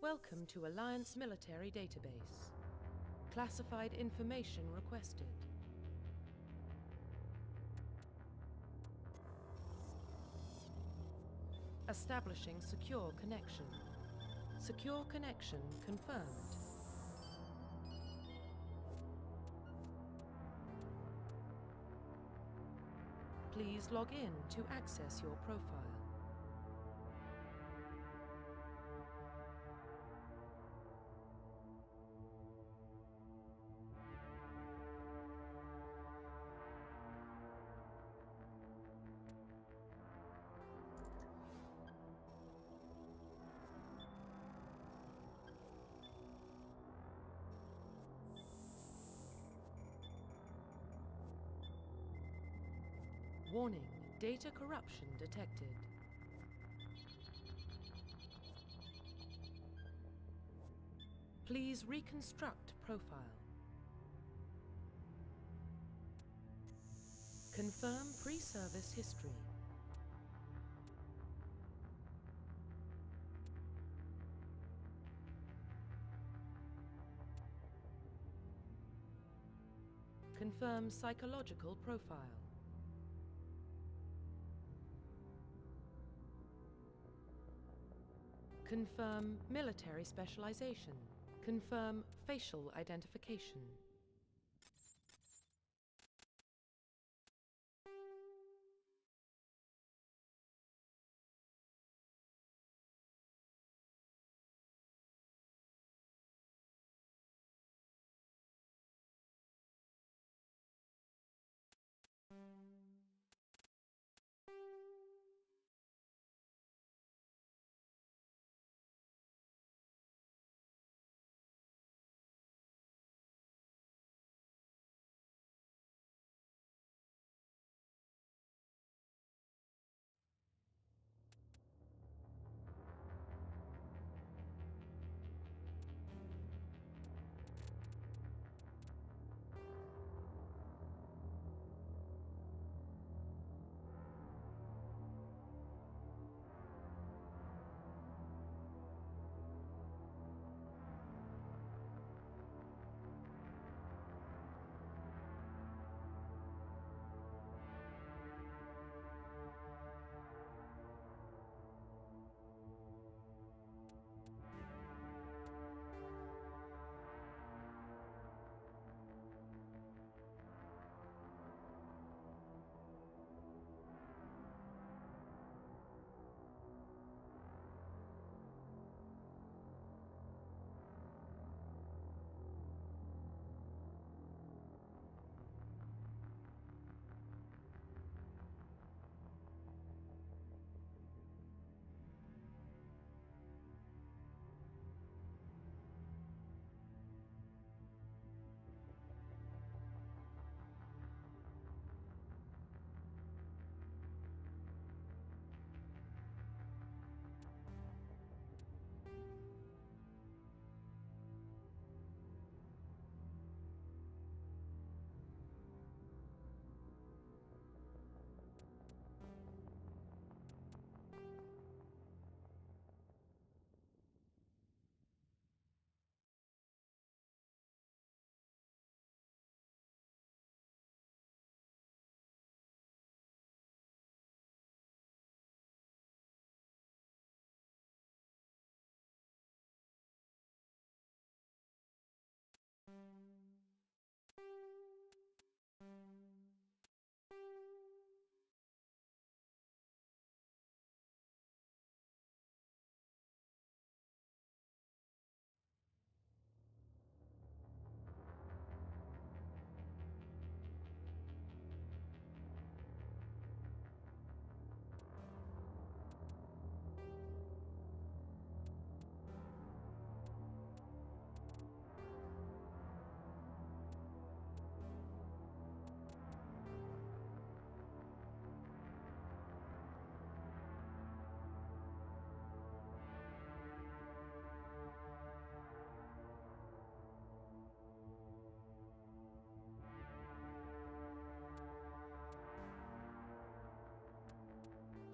Welcome to Alliance Military Database. Classified information requested. Establishing secure connection. Secure connection confirmed. Please log in to access your profile. Warning, data corruption detected. Please reconstruct profile. Confirm pre-service history. Confirm psychological profile. Confirm military specialization. Confirm facial identification.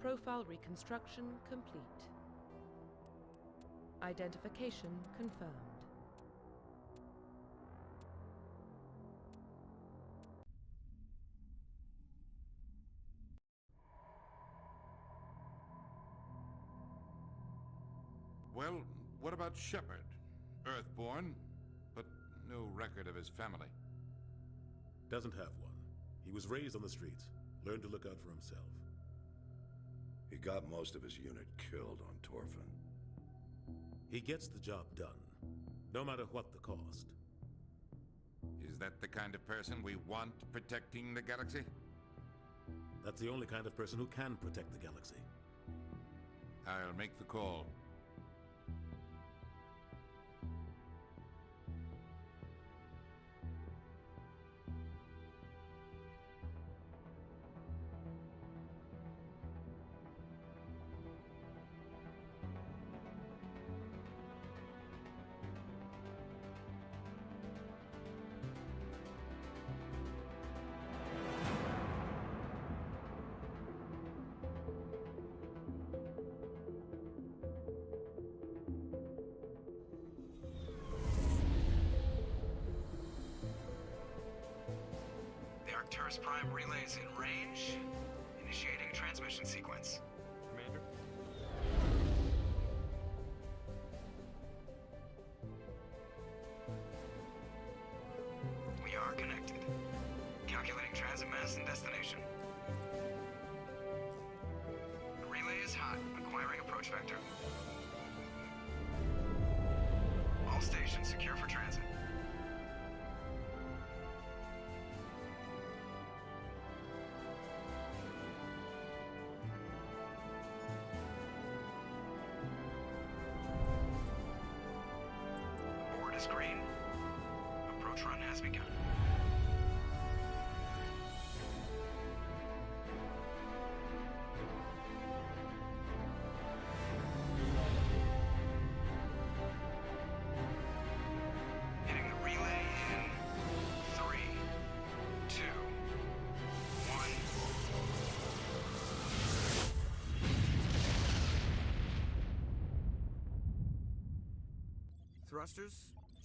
Profile reconstruction complete. Identification confirmed. Well, what about Shepard? Earthborn, but no record of his family. Doesn't have one. He was raised on the streets, learned to look out for himself. He got most of his unit killed on Torfin. He gets the job done, no matter what the cost. Is that the kind of person we want protecting the galaxy? That's the only kind of person who can protect the galaxy. I'll make the call. Arcturus Prime relays in range. Initiating a transmission sequence. Commander? We are connected. Calculating transit mass and destination. The relay is hot. Acquiring approach vector. All stations secure for transit. Green. Approach run has begun. Hitting the relay in 3, 2, 1. Thrusters.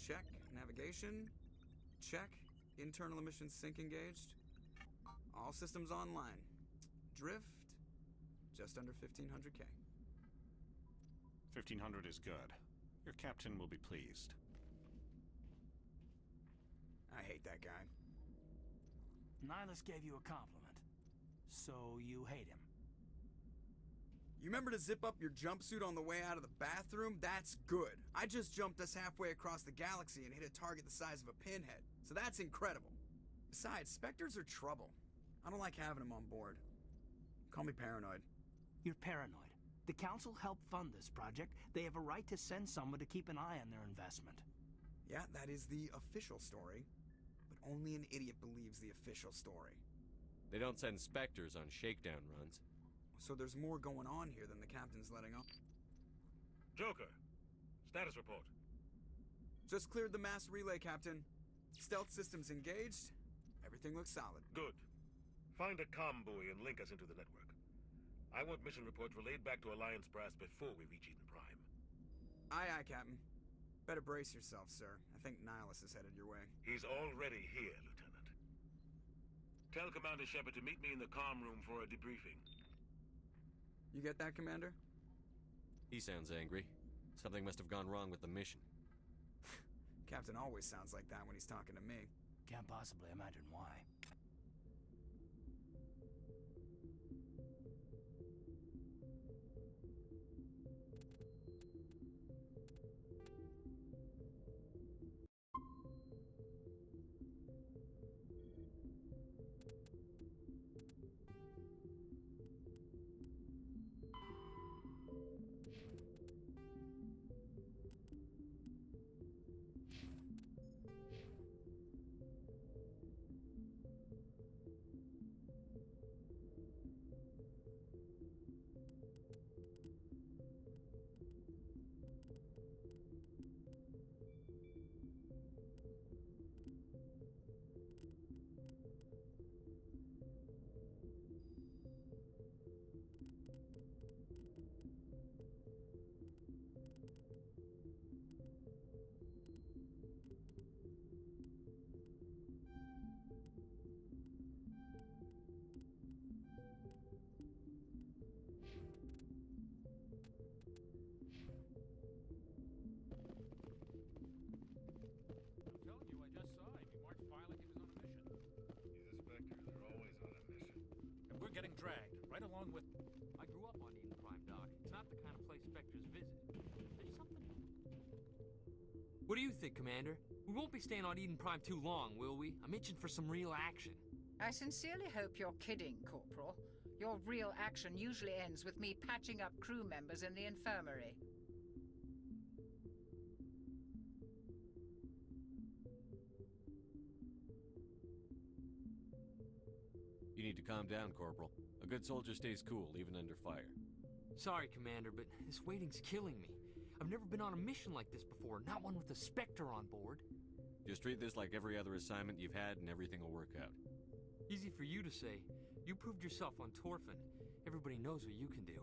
Check. Navigation. Check. Internal emissions sync engaged. All systems online. Drift. Just under 1500K. 1500 is good. Your captain will be pleased. I hate that guy. Nihilus gave you a compliment. So you hate him. You remember to zip up your jumpsuit on the way out of the bathroom? That's good. I just jumped us halfway across the galaxy and hit a target the size of a pinhead. So that's incredible. Besides, Spectres are trouble. I don't like having them on board. Call me paranoid. You're paranoid. The Council helped fund this project. They have a right to send someone to keep an eye on their investment. Yeah, that is the official story. But only an idiot believes the official story. They don't send Spectres on shakedown runs. So there's more going on here than the captain's letting on. Joker, status report. Just cleared the mass relay, Captain. Stealth systems engaged. Everything looks solid. Good. Find a comm buoy and link us into the network. I want mission reports relayed back to Alliance Brass before we reach Eden Prime. Aye, aye, Captain. Better brace yourself, sir. I think Nihilus is headed your way. He's already here, Lieutenant. Tell Commander Shepard to meet me in the comm room for a debriefing. You get that, Commander? He sounds angry. Something must have gone wrong with the mission. Captain always sounds like that when he's talking to me. Can't possibly imagine why. What do you think, Commander? We won't be staying on Eden Prime too long, will we? I'm itching for some real action. I sincerely hope you're kidding, Corporal. Your real action usually ends with me patching up crew members in the infirmary. You need to calm down, Corporal. A good soldier stays cool, even under fire. Sorry, Commander, but this waiting's killing me. I've never been on a mission like this before, not one with a Spectre on board. Just treat this like every other assignment you've had and everything will work out. Easy for you to say. You proved yourself on Torfin. Everybody knows what you can do.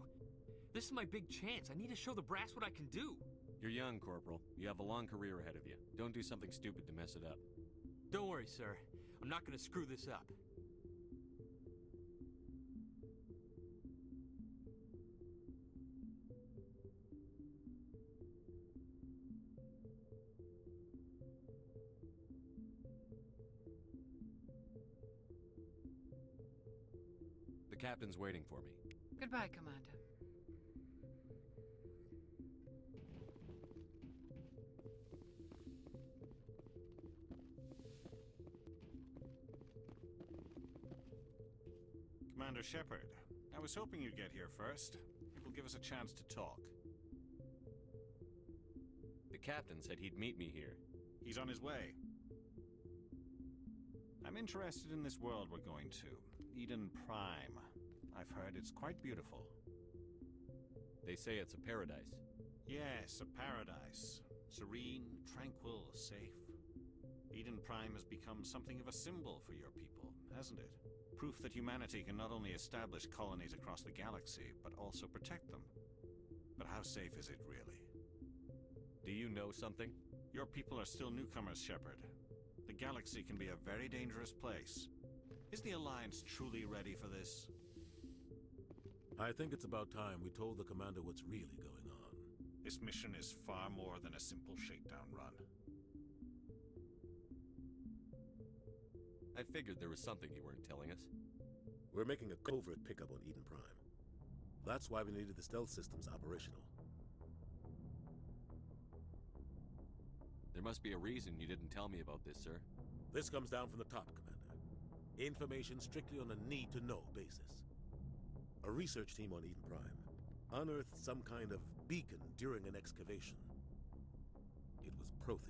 This is my big chance. I need to show the brass what I can do. You're young, Corporal. You have a long career ahead of you. Don't do something stupid to mess it up. Don't worry, sir. I'm not gonna screw this up. The captain's waiting for me. Goodbye, Commander. Commander Shepard, I was hoping you'd get here first. It will give us a chance to talk. The captain said he'd meet me here. He's on his way. I'm interested in this world we're going to. Eden Prime. I've heard it's quite beautiful. They say it's a paradise. Yes, a paradise. Serene, tranquil, safe. Eden Prime has become something of a symbol for your people, hasn't it? Proof that humanity can not only establish colonies across the galaxy, but also protect them. But how safe is it really? Do you know something? Your people are still newcomers, Shepard. The galaxy can be a very dangerous place. Is the Alliance truly ready for this? I think it's about time we told the commander what's really going on. This mission is far more than a simple shakedown run. I figured there was something you weren't telling us. We're making a covert pickup on Eden Prime. That's why we needed the stealth systems operational. There must be a reason you didn't tell me about this, sir. This comes down from the top, Commander. Information strictly on a need-to-know basis. A research team on Eden Prime unearthed some kind of beacon during an excavation. It was Prothean.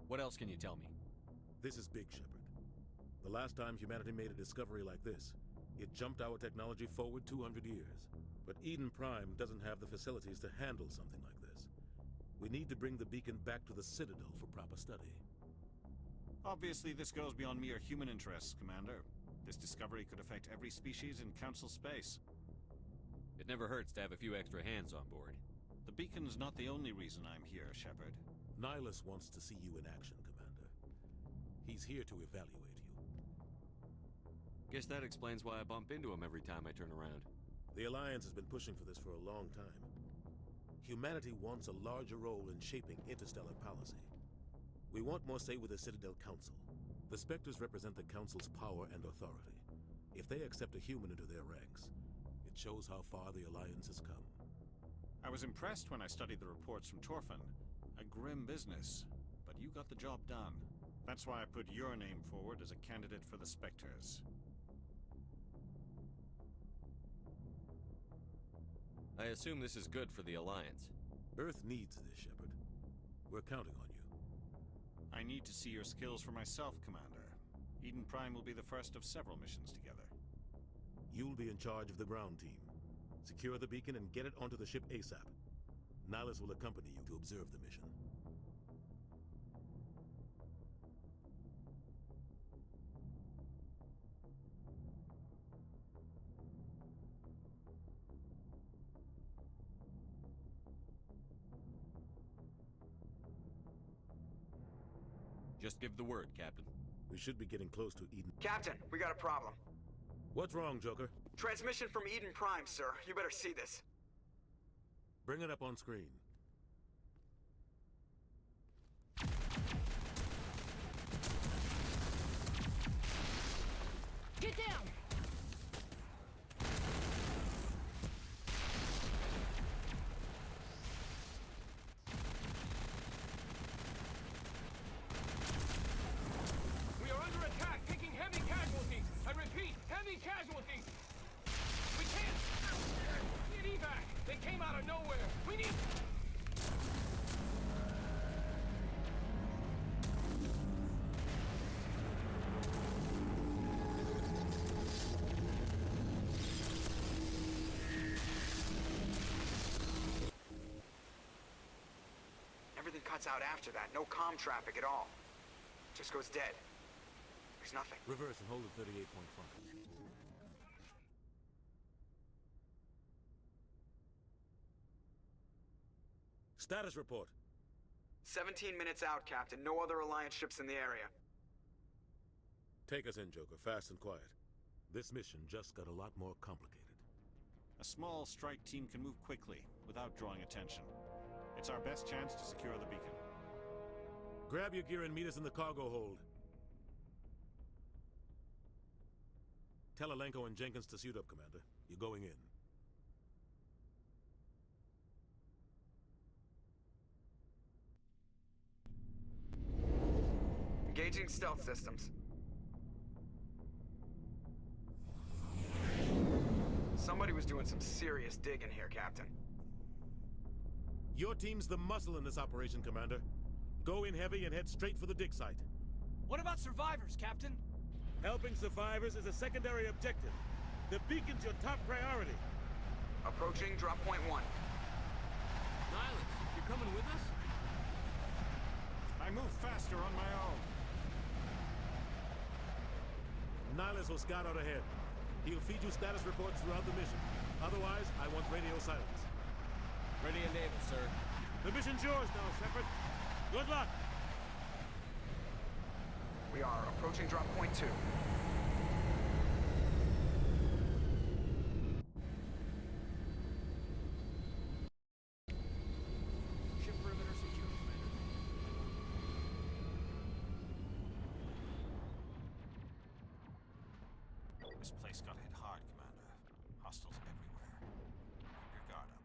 What else can you tell me? This is big, Shepard. The last time humanity made a discovery like this, it jumped our technology forward 200 years. But Eden Prime doesn't have the facilities to handle something like this. We need to bring the beacon back to the Citadel for proper study. Obviously, this goes beyond mere human interests, Commander. This discovery could affect every species in Council space. It never hurts to have a few extra hands on board. The beacon's not the only reason I'm here, Shepard. Nihilus wants to see you in action, Commander. He's here to evaluate you. Guess that explains why I bump into him every time I turn around. The Alliance has been pushing for this for a long time. Humanity wants a larger role in shaping interstellar policy. We want more say with the Citadel Council. The Spectres represent the Council's power and authority. If they accept a human into their ranks, it shows how far the Alliance has come. I was impressed when I studied the reports from Torfin. A grim business, but you got the job done. That's why I put your name forward as a candidate for the Spectres. I assume this is good for the Alliance. Earth needs this, Shepard. We're counting on you. I need to see your skills for myself, Commander. Eden Prime will be the first of several missions together. You'll be in charge of the ground team. Secure the beacon and get it onto the ship ASAP. Nihilus will accompany you to observe the mission. Just give the word, Captain. We should be getting close to Eden. Captain, we got a problem. What's wrong, Joker? Transmission from Eden Prime, sir. You better see this. Bring it up on screen. Get down! cuts out after that. No comm traffic at all. Just goes dead. There's nothing. Reverse and hold at 38.5. Status report. 17 minutes out, Captain. No other Alliance ships in the area. Take us in, Joker, fast and quiet. This mission just got a lot more complicated. A small strike team can move quickly, without drawing attention. It's our best chance to secure the beacon. Grab your gear and meet us in the cargo hold. Tell Alenko and Jenkins to suit up, Commander. You're going in. Engaging stealth systems. Somebody was doing some serious digging here, Captain. Your team's the muscle in this operation, Commander. Go in heavy and head straight for the dig site. What about survivors, Captain? Helping survivors is a secondary objective. The beacon's your top priority. Approaching drop point 1. Nihilus, you're coming with us? I move faster on my own. Nihilus will scout out ahead. He'll feed you status reports throughout the mission. Otherwise, I want radio silence. Ready and able, sir. The mission's yours now, Shepard. Good luck! We are approaching drop point 2. Ship perimeter secure, Commander. This place got hit hard, Commander. Hostiles everywhere. Keep your guard up.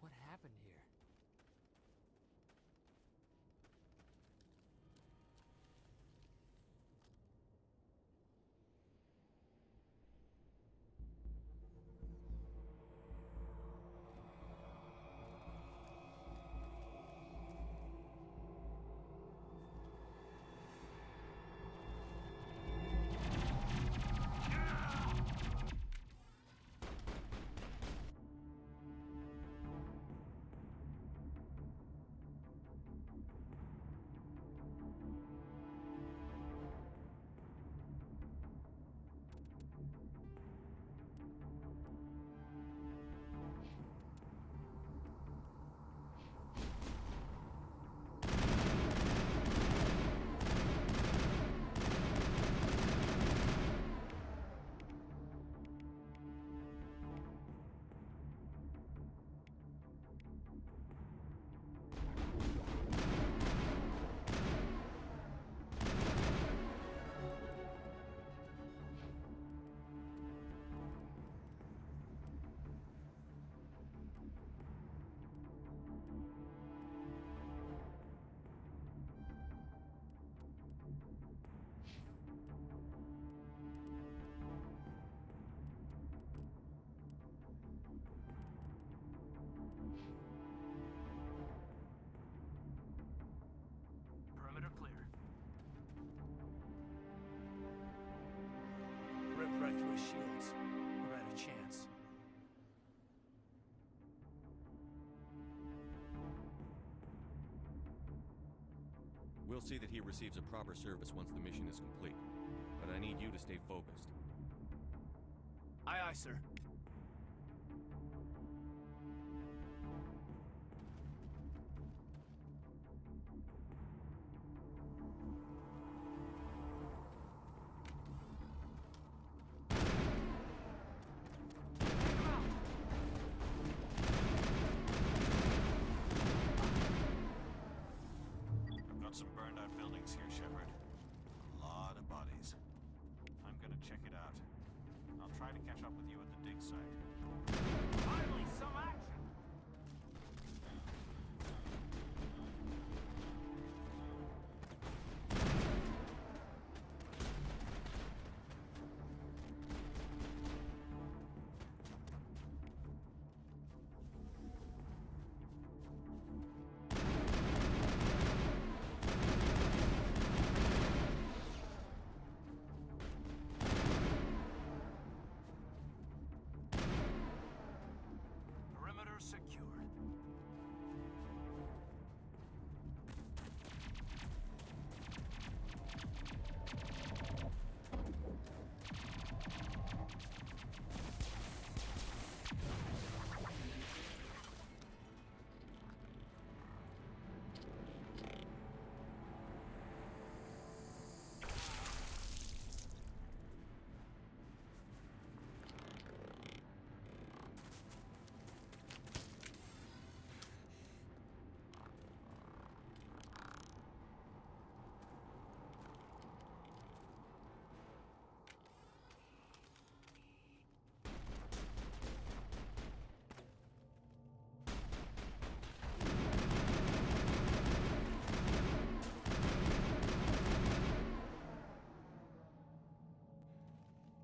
What happened here? Perimeter clear. Ripped right through his shields. We're at a chance. We'll see that he receives a proper service once the mission is complete. But I need you to stay focused. Aye, aye, sir. I've got some burned out buildings here, Shepard. A lot of bodies. I'm gonna check it out. I'll try to catch up with you at the dig site. Finally, some action! Perimeter secured.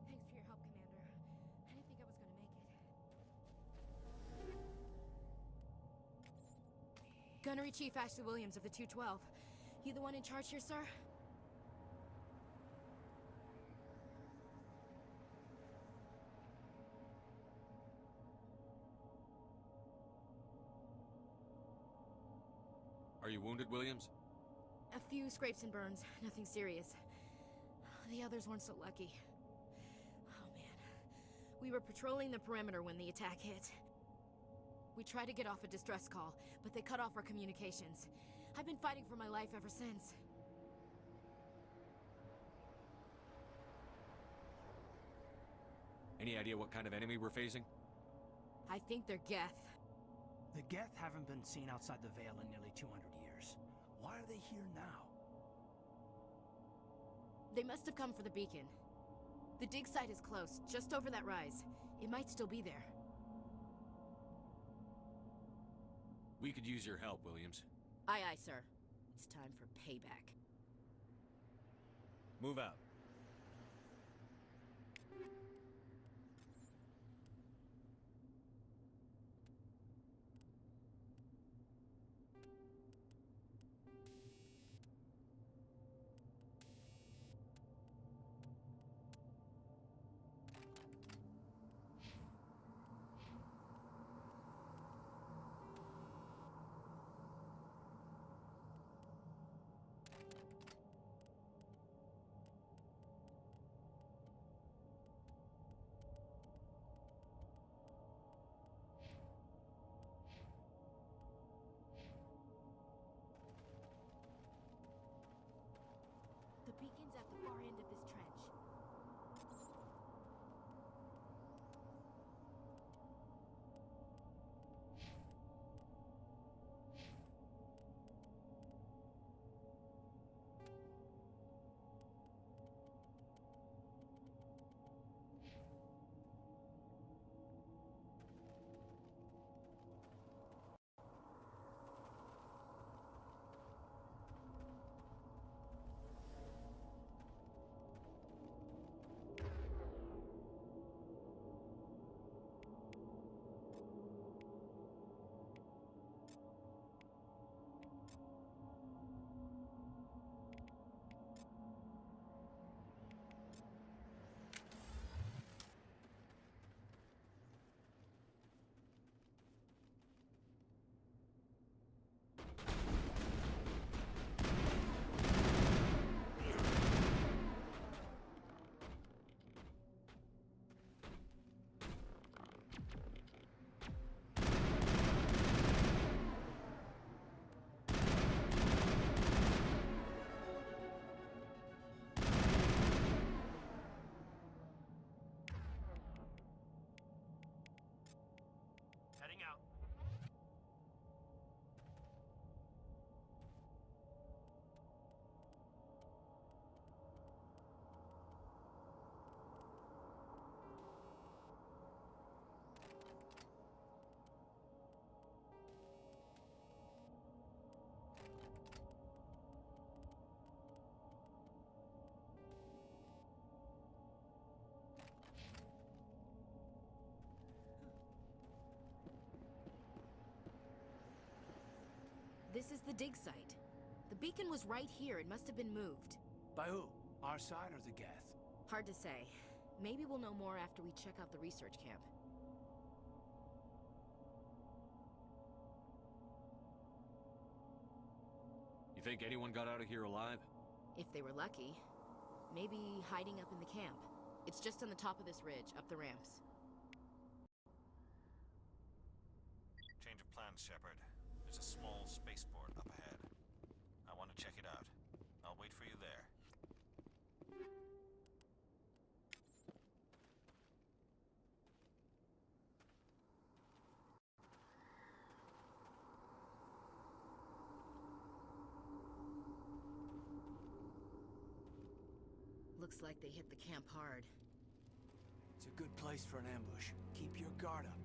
Thanks for your help, Commander. I didn't think I was gonna make it. Gunnery Chief Ashley Williams of the 212. You the one in charge here, sir? Are you wounded, Williams? A few scrapes and burns, nothing serious. The others weren't so lucky. Oh man. We were patrolling the perimeter when the attack hit. We tried to get off a distress call, but they cut off our communications. I've been fighting for my life ever since. Any idea what kind of enemy we're facing? I think they're Geth. The Geth haven't been seen outside the Veil in nearly 200 years. Why are they here now? They must have come for the beacon. The dig site is close, just over that rise. It might still be there. We could use your help, Williams. Aye, aye, sir. It's time for payback. Move out. The beacon's at the far end of this trench. Heading out. This is the dig site. The beacon was right here. It must have been moved. By who? Our side or the Geth? Hard to say. Maybe we'll know more after we check out the research camp. You think anyone got out of here alive? If they were lucky. Maybe hiding up in the camp. It's just on the top of this ridge, up the ramps. Change of plans, Shepard. There's a small spaceport up ahead. I want to check it out. I'll wait for you there. Looks like they hit the camp hard. It's a good place for an ambush. Keep your guard up.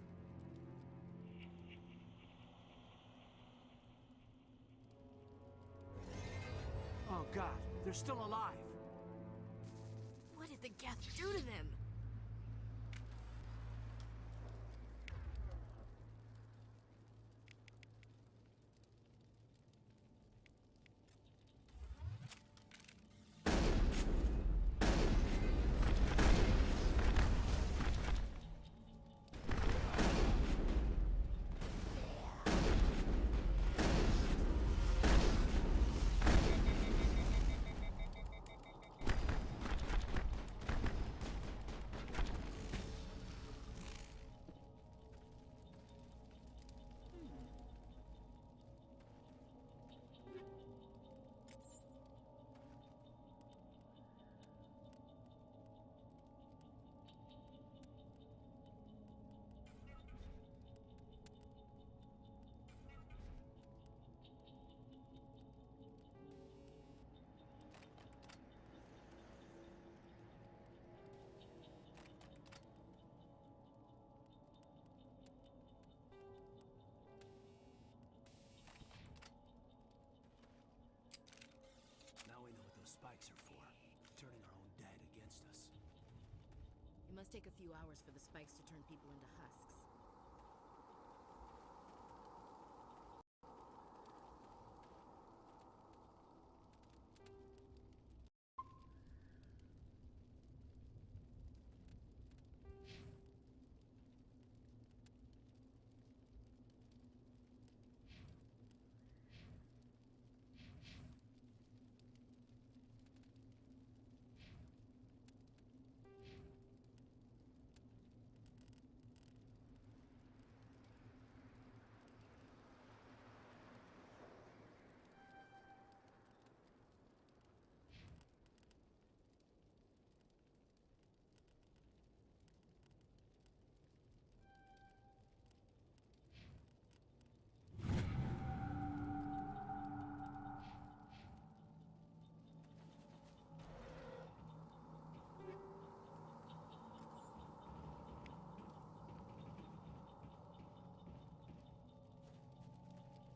Oh God, they're still alive. What did the Geth do to them? must take a few hours for the spikes to turn people into husks.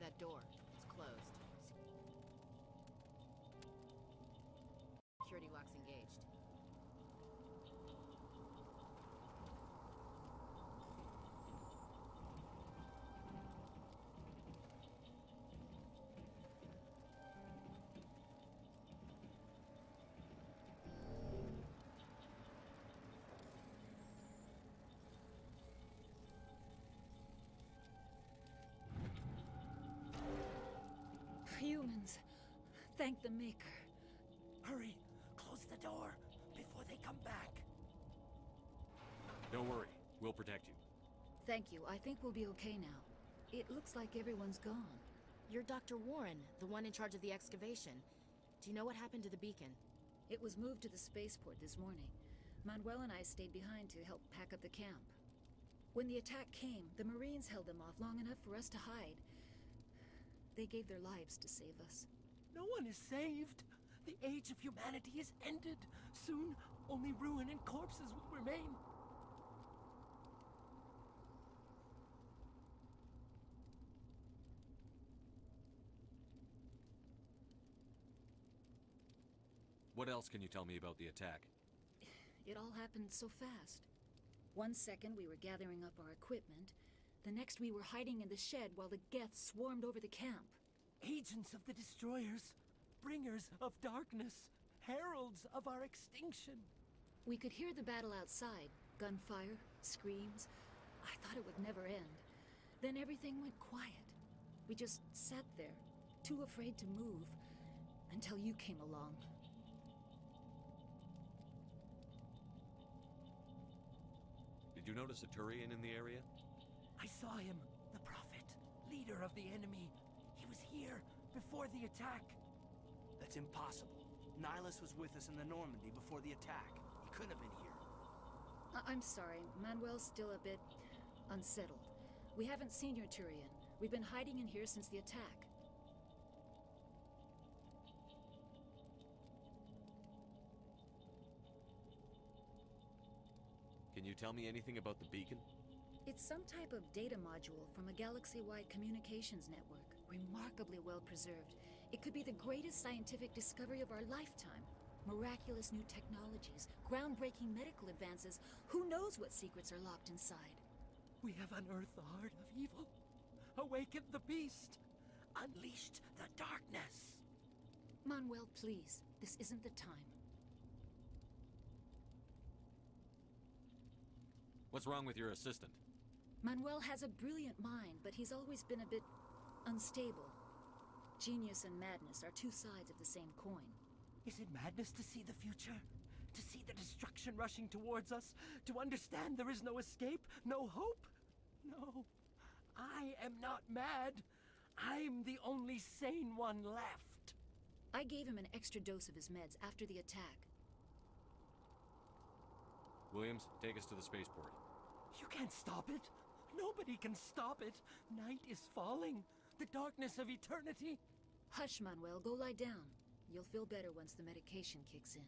That door, it's closed. Security lock's engaged. Humans. Thank the Maker. Hurry! Close the door before they come back. Don't worry. We'll protect you. Thank you. I think we'll be okay now. It looks like everyone's gone. You're Dr. Warren, the one in charge of the excavation. Do you know what happened to the beacon? It was moved to the spaceport this morning. Manuel and I stayed behind to help pack up the camp. When the attack came, the Marines held them off long enough for us to hide. They gave their lives to save us. No one is saved. The age of humanity is ended. Soon, only ruin and corpses will remain. What else can you tell me about the attack? It all happened so fast. One second we were gathering up our equipment. The next we were hiding in the shed while the Geth swarmed over the camp. Agents of the Destroyers, bringers of darkness, heralds of our extinction. We could hear the battle outside. Gunfire, screams. I thought it would never end. Then everything went quiet. We just sat there, too afraid to move, until you came along. Did you notice a Turian in the area? I saw him, the Prophet, leader of the enemy. He was here before the attack. That's impossible. Nihilus was with us in the Normandy before the attack. He couldn't have been here. I'm sorry. Manuel's still a bit unsettled. We haven't seen your Turian. We've been hiding in here since the attack. Can you tell me anything about the beacon? It's some type of data module from a galaxy-wide communications network. Remarkably well preserved. It could be the greatest scientific discovery of our lifetime. Miraculous new technologies, groundbreaking medical advances. Who knows what secrets are locked inside? We have unearthed the heart of evil, awakened the beast, unleashed the darkness. Manuel, please. This isn't the time. What's wrong with your assistant? Manuel has a brilliant mind, but he's always been a bit unstable. Genius and madness are two sides of the same coin. Is it madness to see the future? To see the destruction rushing towards us? To understand there is no escape? No hope? No. I am not mad. I'm the only sane one left. I gave him an extra dose of his meds after the attack. Williams, take us to the spaceport. You can't stop it. Nobody can stop it. Night is falling. The darkness of eternity. Hush, Manuel. Go lie down. You'll feel better once the medication kicks in.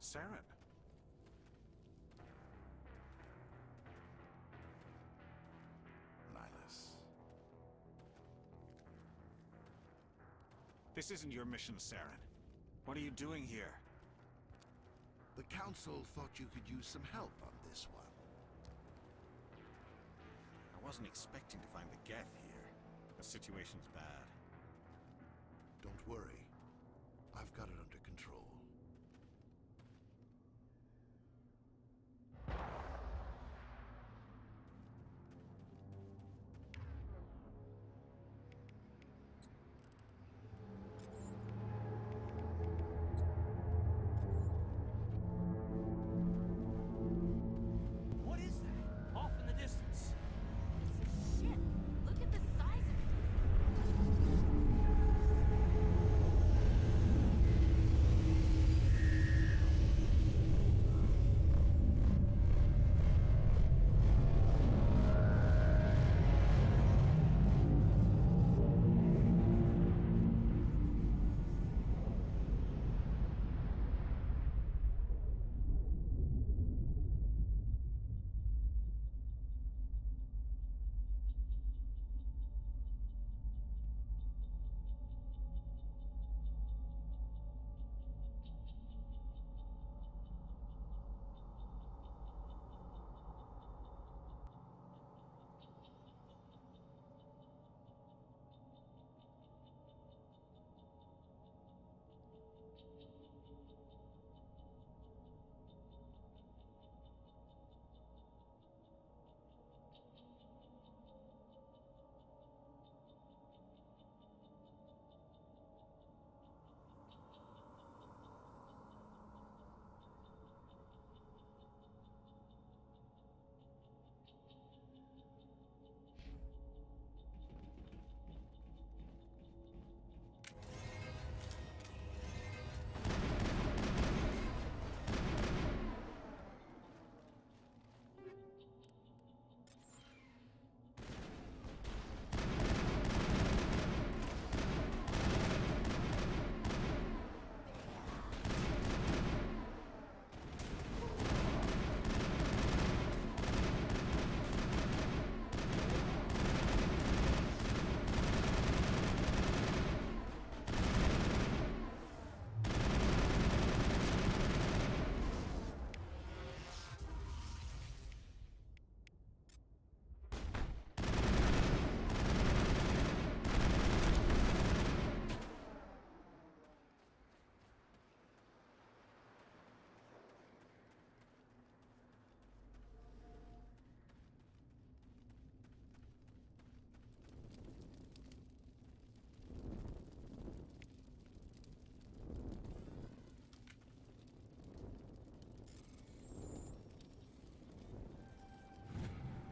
Saren. Nihilus. This isn't your mission, Saren. What are you doing here? The Council thought you could use some help on this one. I wasn't expecting to find the Geth here. The situation's bad. Don't worry. I've got it under control. What is that? Off in the distance. It's a ship. Look at the size of it.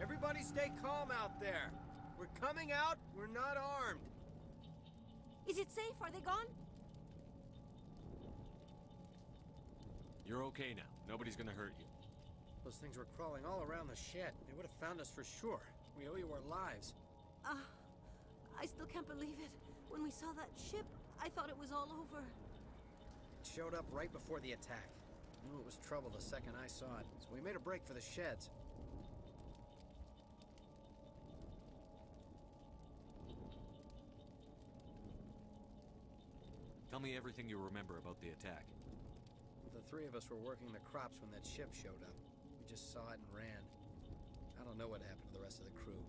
Everybody stay calm out there. We're coming out, we're not armed. Is it safe? Are they gone? You're okay now. Nobody's gonna hurt you. Those things were crawling all around the shed. They would have found us for sure. We owe you our lives. I still can't believe it. When we saw that ship, I thought it was all over. It showed up right before the attack. Knew it was trouble the second I saw it, so we made a break for the sheds. Tell me everything you remember about the attack. The three of us were working the crops when that ship showed up. We just saw it and ran. I don't know what happened to the rest of the crew.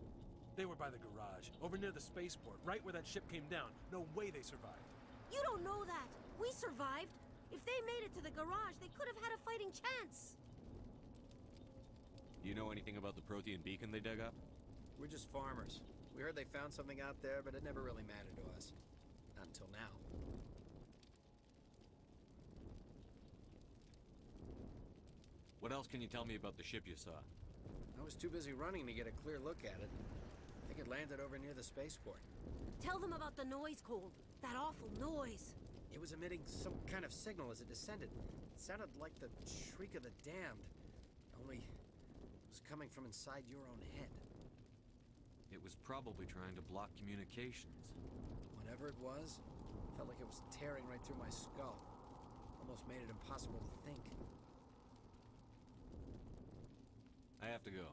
They were by the garage, over near the spaceport, right where that ship came down. No way they survived. You don't know that. We survived. If they made it to the garage, they could have had a fighting chance. Do you know anything about the Prothean beacon they dug up? We're just farmers. We heard they found something out there, but it never really mattered to us. Not until now. What else can you tell me about the ship you saw? I was too busy running to get a clear look at it. I think it landed over near the spaceport. Tell them about the noise, Cold. That awful noise. It was emitting some kind of signal as it descended. It sounded like the shriek of the damned. Only it was coming from inside your own head. It was probably trying to block communications. Whatever it was, felt like it was tearing right through my skull. almost made it impossible to think. I have to go.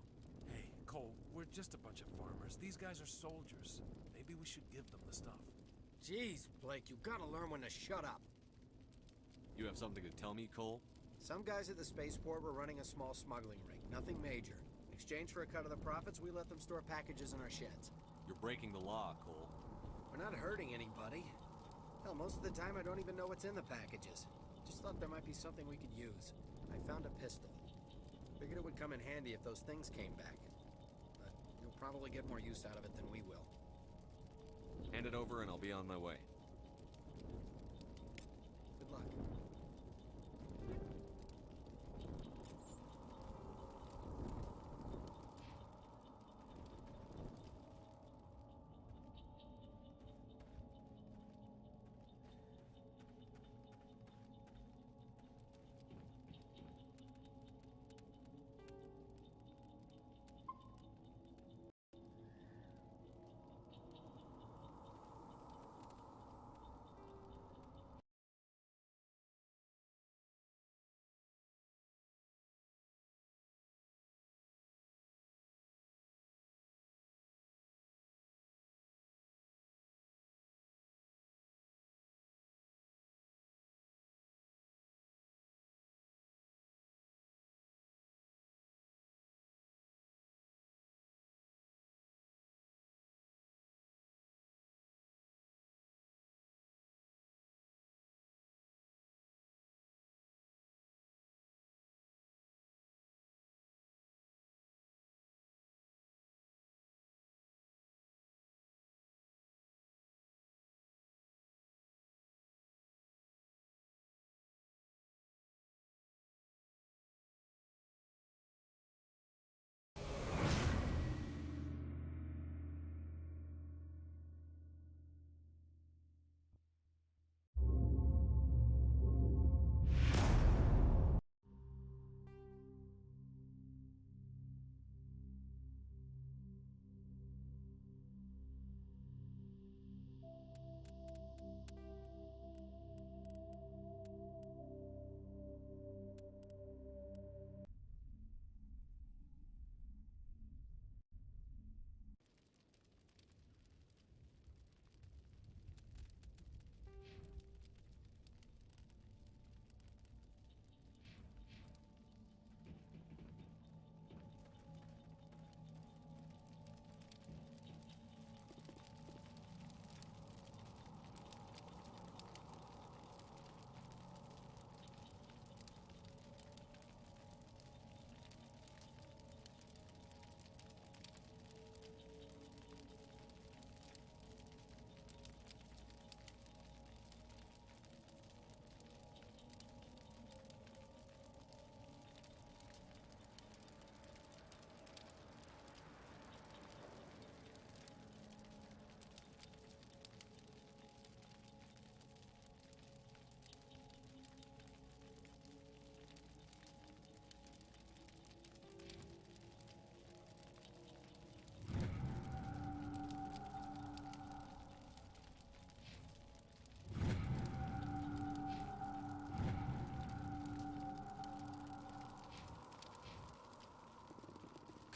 Hey, Cole, we're just a bunch of farmers. These guys are soldiers. Maybe we should give them the stuff. Jeez, Blake, you gotta learn when to shut up. You have something to tell me, Cole? Some guys at the spaceport were running a small smuggling ring. Nothing major. In exchange for a cut of the profits, we let them store packages in our sheds. You're breaking the law, Cole. We're not hurting anybody. Hell, most of the time I don't even know what's in the packages. Just thought there might be something we could use. I found a pistol. Figured it would come in handy if those things came back. But you'll probably get more use out of it than we will. Hand it over and I'll be on my way. Good luck.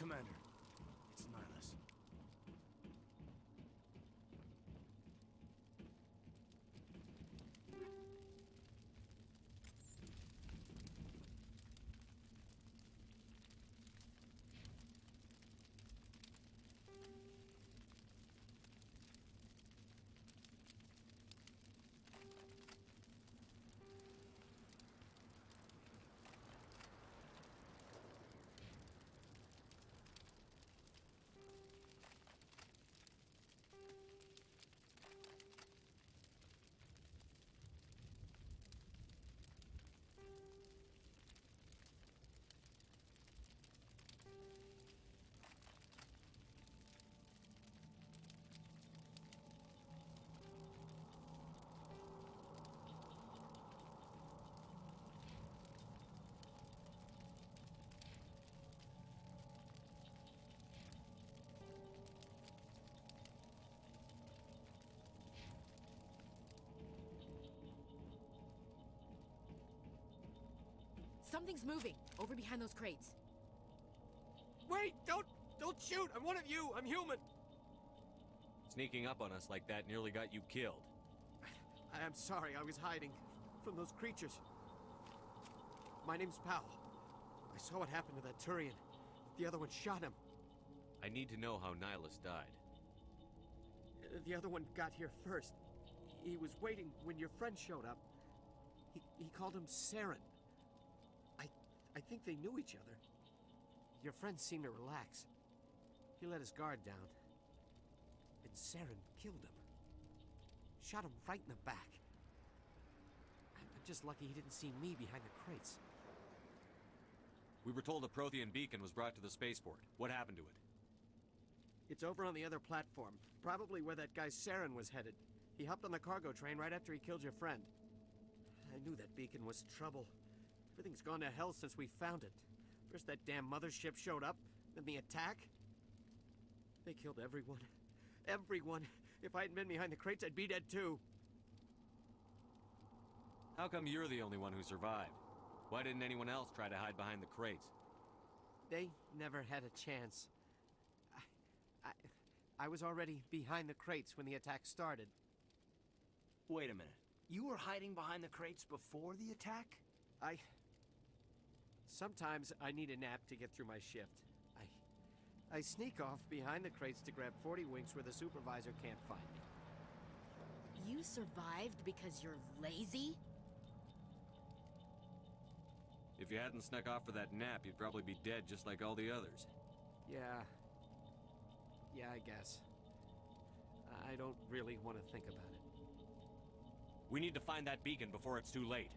Commander, it's Nihilus. Something's moving, over behind those crates. Wait! Don't shoot! I'm one of you! I'm human! Sneaking up on us like that nearly got you killed. I'm sorry, I was hiding from those creatures. My name's Powell. I saw what happened to that Turian. The other one shot him. I need to know how Nihilus died. The other one got here first. He was waiting when your friend showed up. He called him Saren. I think they knew each other. Your friend seemed to relax. He let his guard down. And Saren killed him. Shot him right in the back. I'm just lucky he didn't see me behind the crates. We were told a Prothean beacon was brought to the spaceport. What happened to it? It's over on the other platform. Probably where that guy Saren was headed. He hopped on the cargo train right after he killed your friend. I knew that beacon was trouble. Everything's gone to hell since we found it. First that damn mothership showed up, then the attack. They killed everyone. Everyone. If I hadn't been behind the crates, I'd be dead too. How come you're the only one who survived? Why didn't anyone else try to hide behind the crates? They never had a chance. I was already behind the crates when the attack started. Wait a minute. You were hiding behind the crates before the attack? Sometimes I need a nap to get through my shift. I sneak off behind the crates to grab 40 winks where the supervisor can't find me. You survived because you're lazy? If you hadn't snuck off for that nap, you'd probably be dead just like all the others. Yeah, I guess. I don't really want to think about it. We need to find that beacon before it's too late.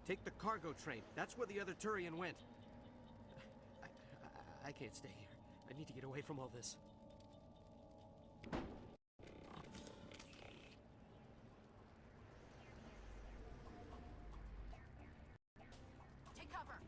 Take the cargo train. That's where the other Turian went. I can't stay here. I need to get away from all this. Take cover.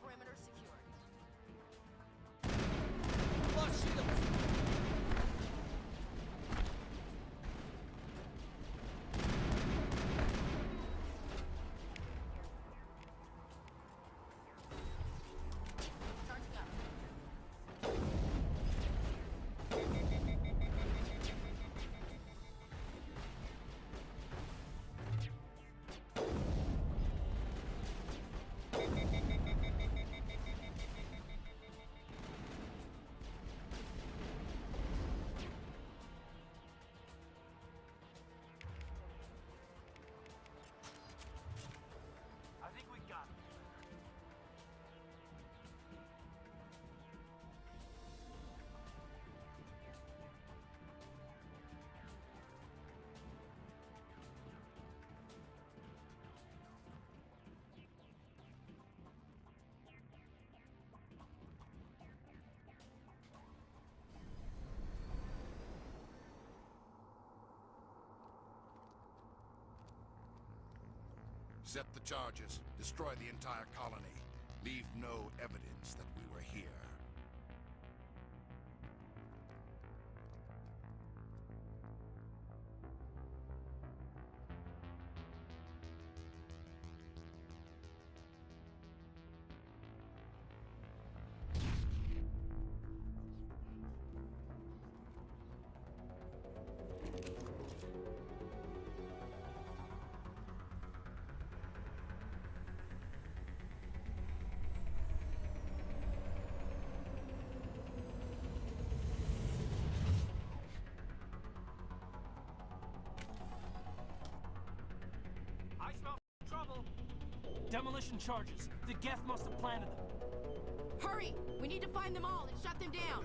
Perimeter secured. Lost shields! Charging up. I think we got it. Set the charges. Destroy the entire colony. Leave no evidence that we were here. I smell trouble. Demolition charges. The Geth must have planted them. Hurry! We need to find them all and shut them down.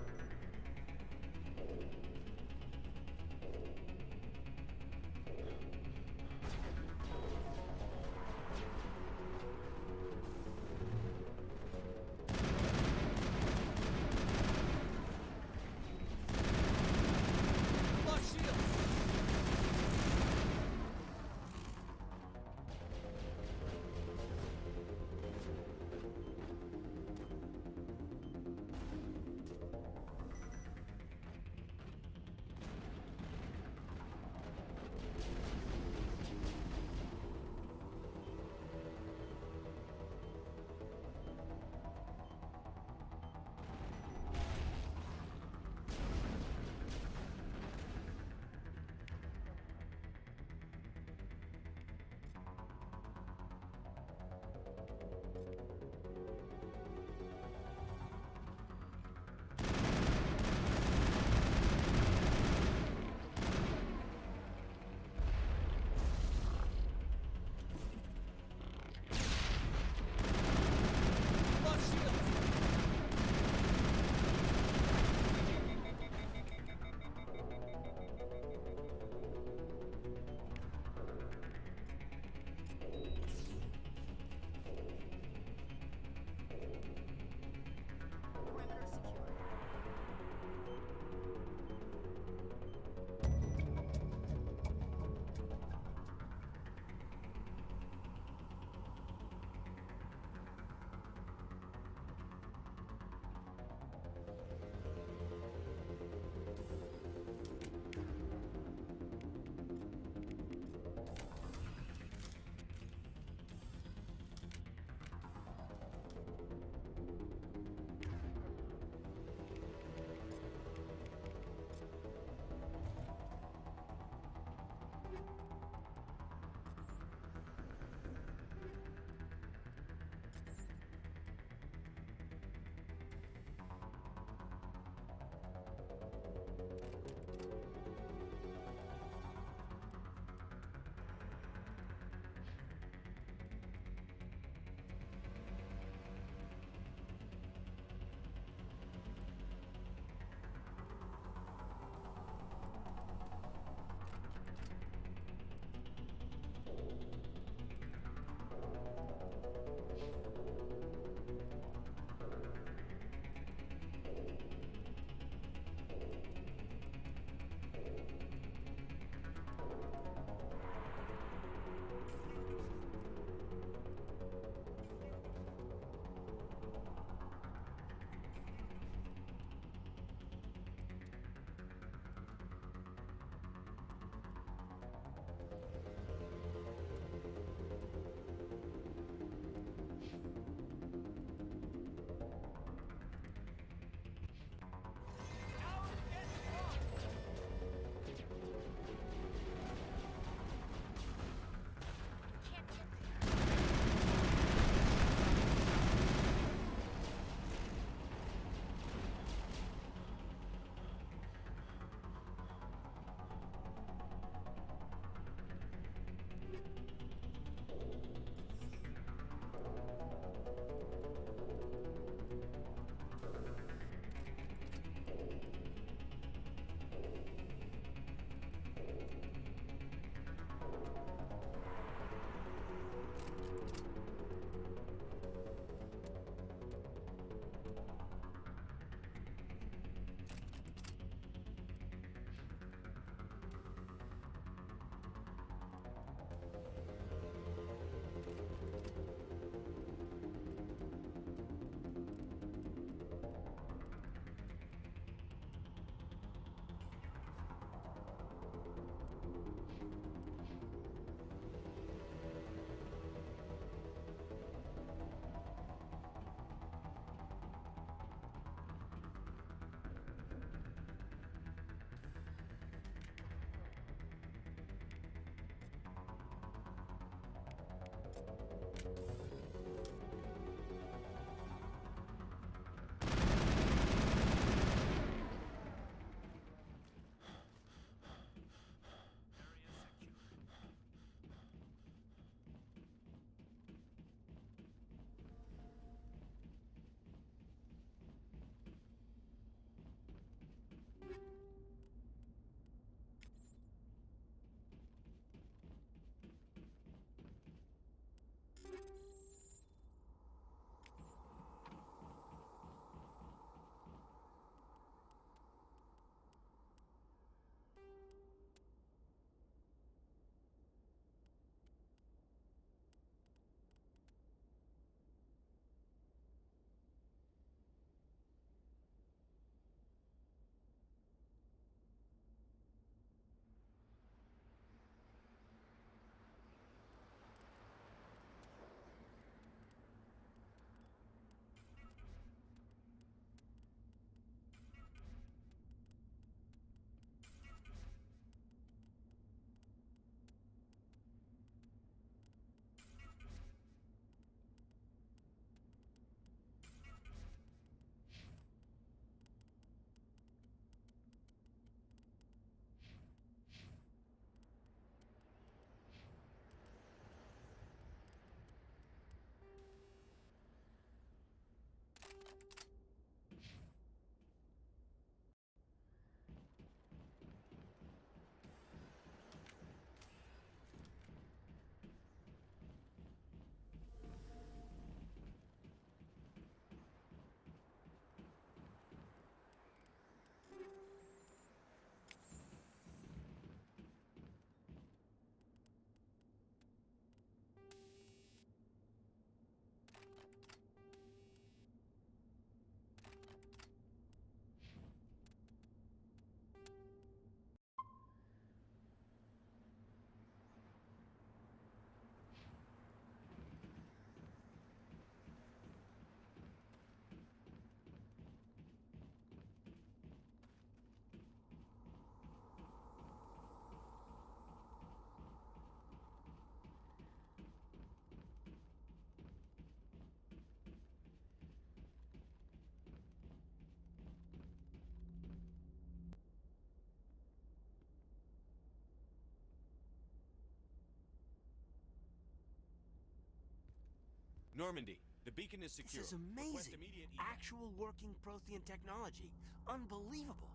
Normandy, the beacon is secure. This is Request amazing. immediate evac. Actual working Prothean technology. Unbelievable.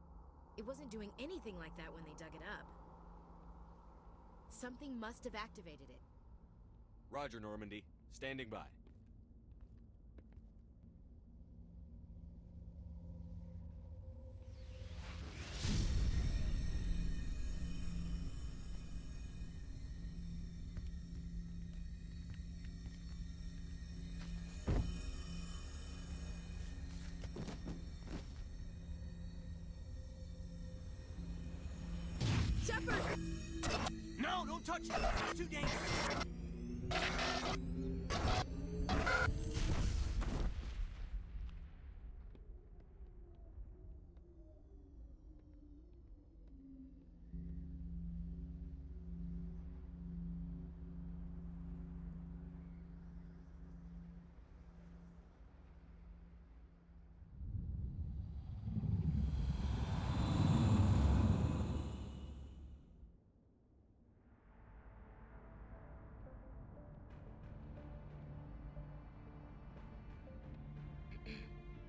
It wasn't doing anything like that when they dug it up. Something must have activated it. Roger, Normandy. Standing by. Shepard! No, don't touch it! It's too dangerous!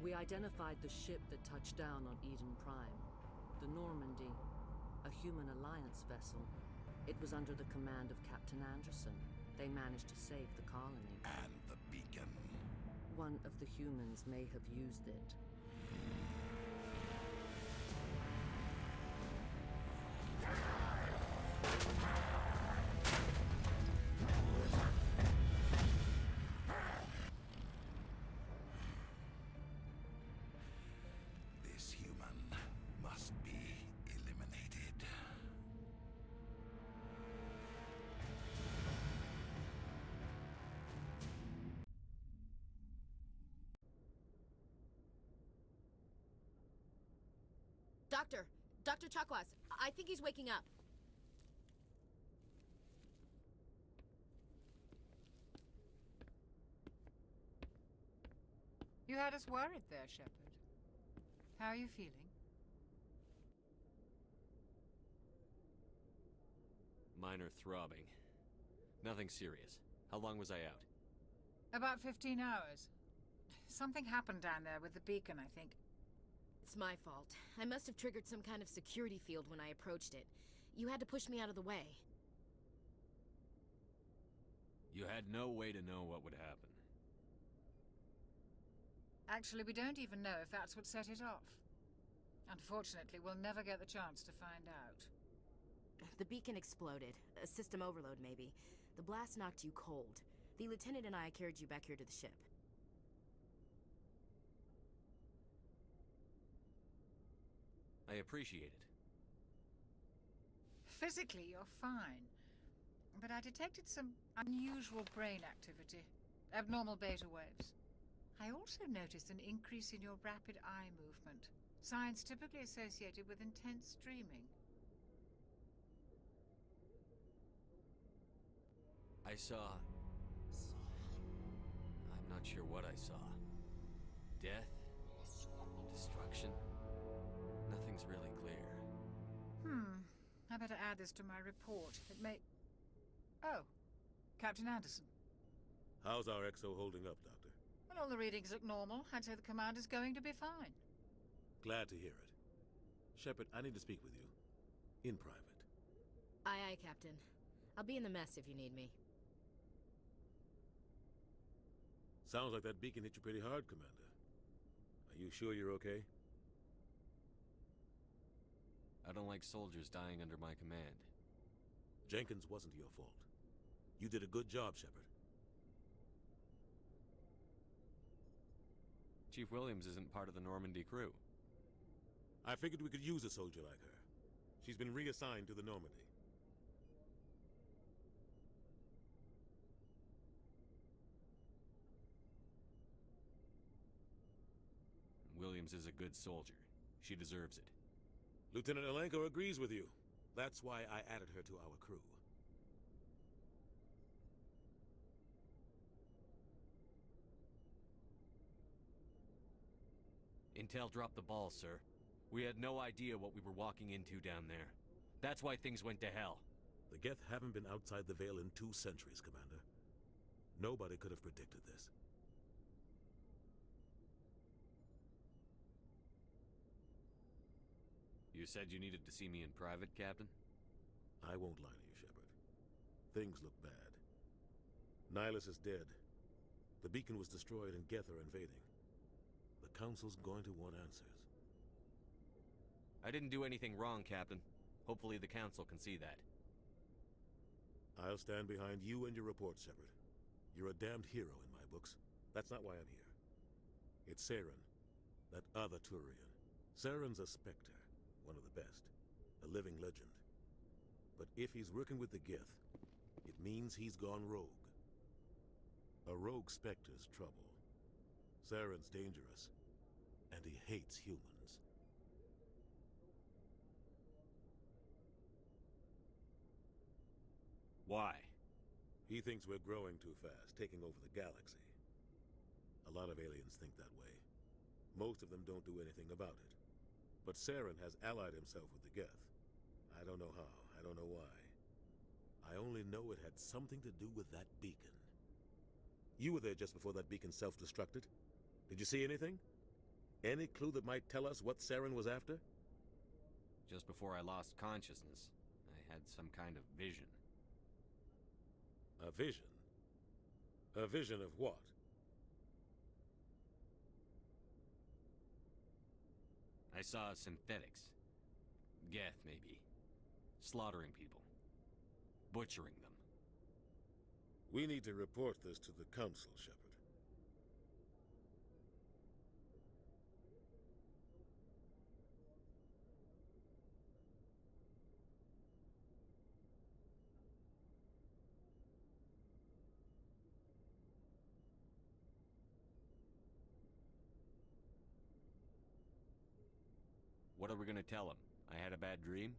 We identified the ship that touched down on Eden Prime. The Normandy, a human alliance vessel. It was under the command of Captain Anderson. They managed to save the colony. And the beacon. One of the humans may have used it. This human must be eliminated. Dr. Chakwas, I think he's waking up. You had us worried there, Shepard. How are you feeling? Minor throbbing. Nothing serious. How long was I out? About 15 hours. Something happened down there with the beacon, I think. It's my fault. I must have triggered some kind of security field when I approached it. You had to push me out of the way. You had no way to know what would happen. Actually, we don't even know if that's what set it off. Unfortunately, we'll never get the chance to find out. The beacon exploded. A system overload, maybe. The blast knocked you cold. The lieutenant and I carried you back here to the ship. I appreciate it. Physically, you're fine. But I detected some unusual brain activity. Abnormal beta waves. I also noticed an increase in your rapid eye movement. Signs typically associated with intense dreaming. I saw... I'm not sure what I saw. Death? Destruction? Nothing's really clear. I better add this to my report. It may... Oh, Captain Anderson. How's our XO holding up, Doctor? Well, all the readings look normal. I'd say the commander's going to be fine. Glad to hear it. Shepard, I need to speak with you. In private. Aye, Captain. I'll be in the mess if you need me. Sounds like that beacon hit you pretty hard, Commander. Are you sure you're okay? I don't like soldiers dying under my command. Jenkins wasn't your fault. You did a good job, Shepard. Chief Williams isn't part of the Normandy crew. I figured we could use a soldier like her. She's been reassigned to the Normandy. Williams is a good soldier. She deserves it. Lieutenant Alenko agrees with you. That's why I added her to our crew. Intel dropped the ball, sir. We had no idea what we were walking into down there. That's why things went to hell. The Geth haven't been outside the Veil in 2 centuries, Commander. Nobody could have predicted this. You said you needed to see me in private, Captain? I won't lie to you, Shepard. Things look bad. Nihilus is dead. The beacon was destroyed and Geth are invading. The Council's going to want answers. I didn't do anything wrong, Captain. Hopefully the Council can see that. I'll stand behind you and your report, Shepard. You're a damned hero in my books. That's not why I'm here. It's Saren, that other Turian. Saren's a Spectre, one of the best. A living legend. But if he's working with the Geth, it means he's gone rogue. A rogue Spectre's trouble. Saren's dangerous, and he hates humans. Why? He thinks we're growing too fast, taking over the galaxy. A lot of aliens think that way. Most of them don't do anything about it. But Saren has allied himself with the Geth. I don't know how, I don't know why. I only know it had something to do with that beacon. You were there just before that beacon self-destructed. Did you see anything? Any clue that might tell us what Saren was after? Just before I lost consciousness, I had some kind of vision. A vision? A vision of what? I saw synthetics. Geth, maybe. Slaughtering people. Butchering them. We need to report this to the Council, Shepard. What are we gonna tell him? I had a bad dream?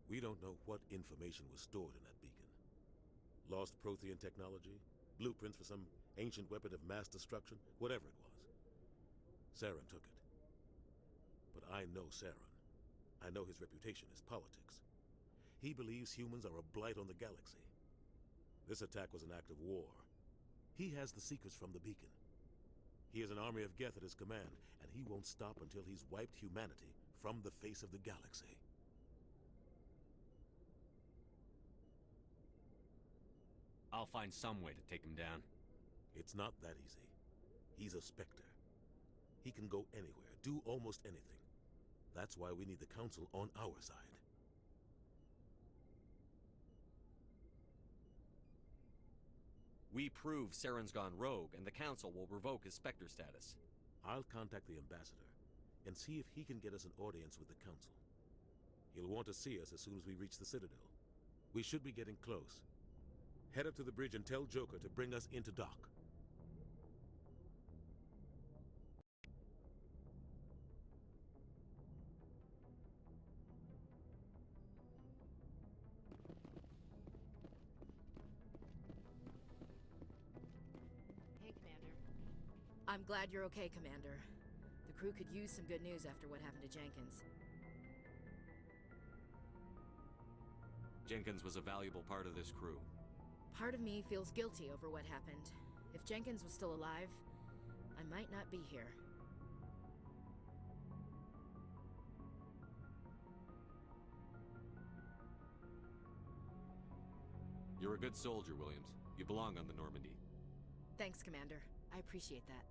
We don't know what information was stored in that beacon. Lost Prothean technology? Blueprints for some ancient weapon of mass destruction? Whatever it was. Saren took it. But I know Saren. I know his reputation is politics. He believes humans are a blight on the galaxy. This attack was an act of war. He has the secrets from the beacon. He has an army of Geth at his command, and he won't stop until he's wiped humanity from the face of the galaxy. I'll find some way to take him down. It's not that easy. He's a Spectre. He can go anywhere, do almost anything. That's why we need the Council on our side. We prove Saren's gone rogue, and the Council will revoke his Spectre status. I'll contact the Ambassador and see if he can get us an audience with the Council. He'll want to see us as soon as we reach the Citadel. We should be getting close. Head up to the bridge and tell Joker to bring us into dock. Hey, Commander. I'm glad you're okay, Commander. The crew could use some good news after what happened to Jenkins. Jenkins was a valuable part of this crew. Part of me feels guilty over what happened. If Jenkins was still alive, I might not be here. You're a good soldier, Williams. You belong on the Normandy. Thanks, Commander. I appreciate that.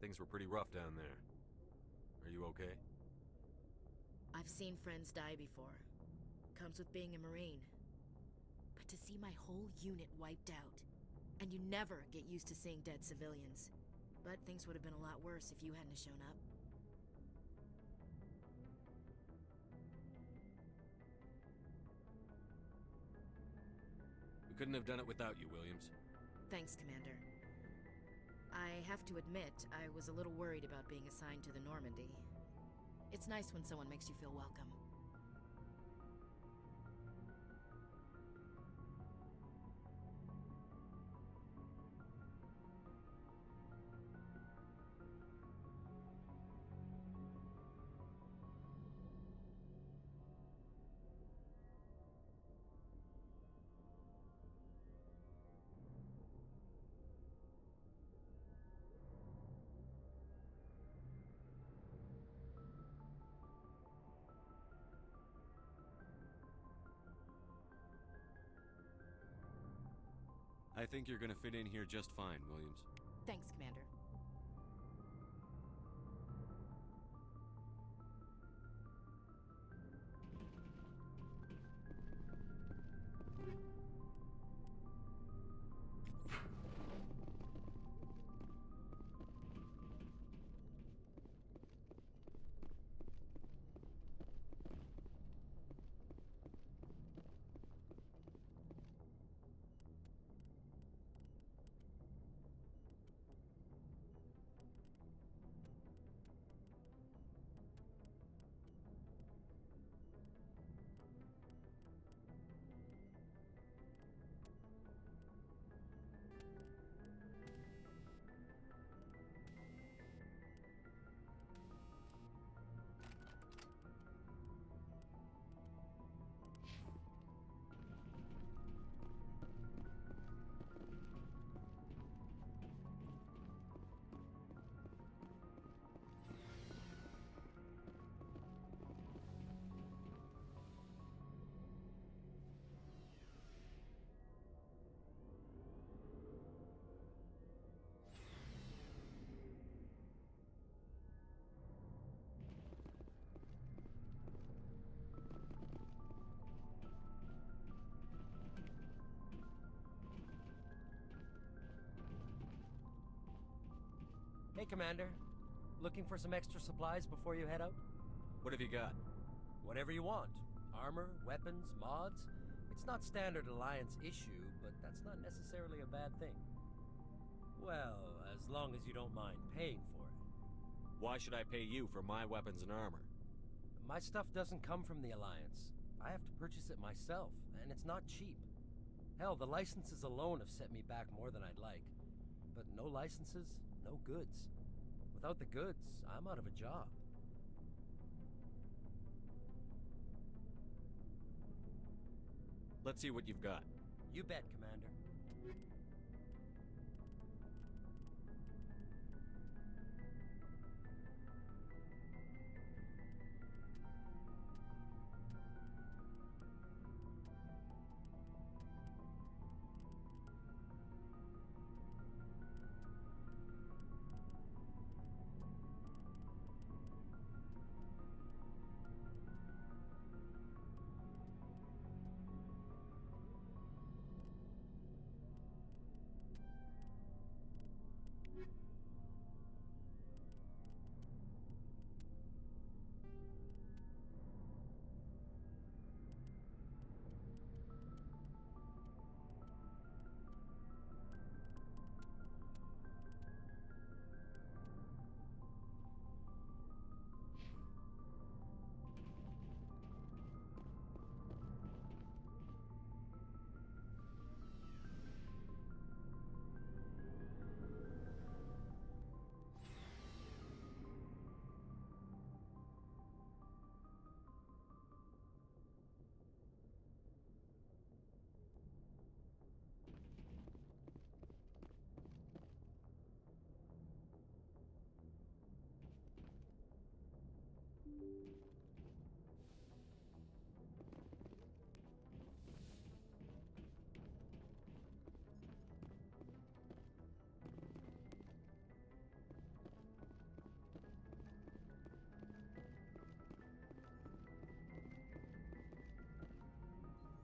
Things were pretty rough down there. Are you okay? I've seen friends die before. Comes with being a Marine. But to see my whole unit wiped out, and you never get used to seeing dead civilians. But things would have been a lot worse if you hadn't shown up. We couldn't have done it without you, Williams. Thanks, Commander. I have to admit, I was a little worried about being assigned to the Normandy. It's nice when someone makes you feel welcome. I think you're gonna fit in here just fine, Williams. Thanks, Commander. Hey, Commander. Looking for some extra supplies before you head out? What have you got? Whatever you want. Armor, weapons, mods. It's not standard Alliance issue, but that's not necessarily a bad thing. Well, as long as you don't mind paying for it. Why should I pay you for my weapons and armor? My stuff doesn't come from the Alliance. I have to purchase it myself, and it's not cheap. Hell, the licenses alone have set me back more than I'd like. But no licenses, no goods. Without the goods, I'm out of a job. Let's see what you've got. You bet, Commander.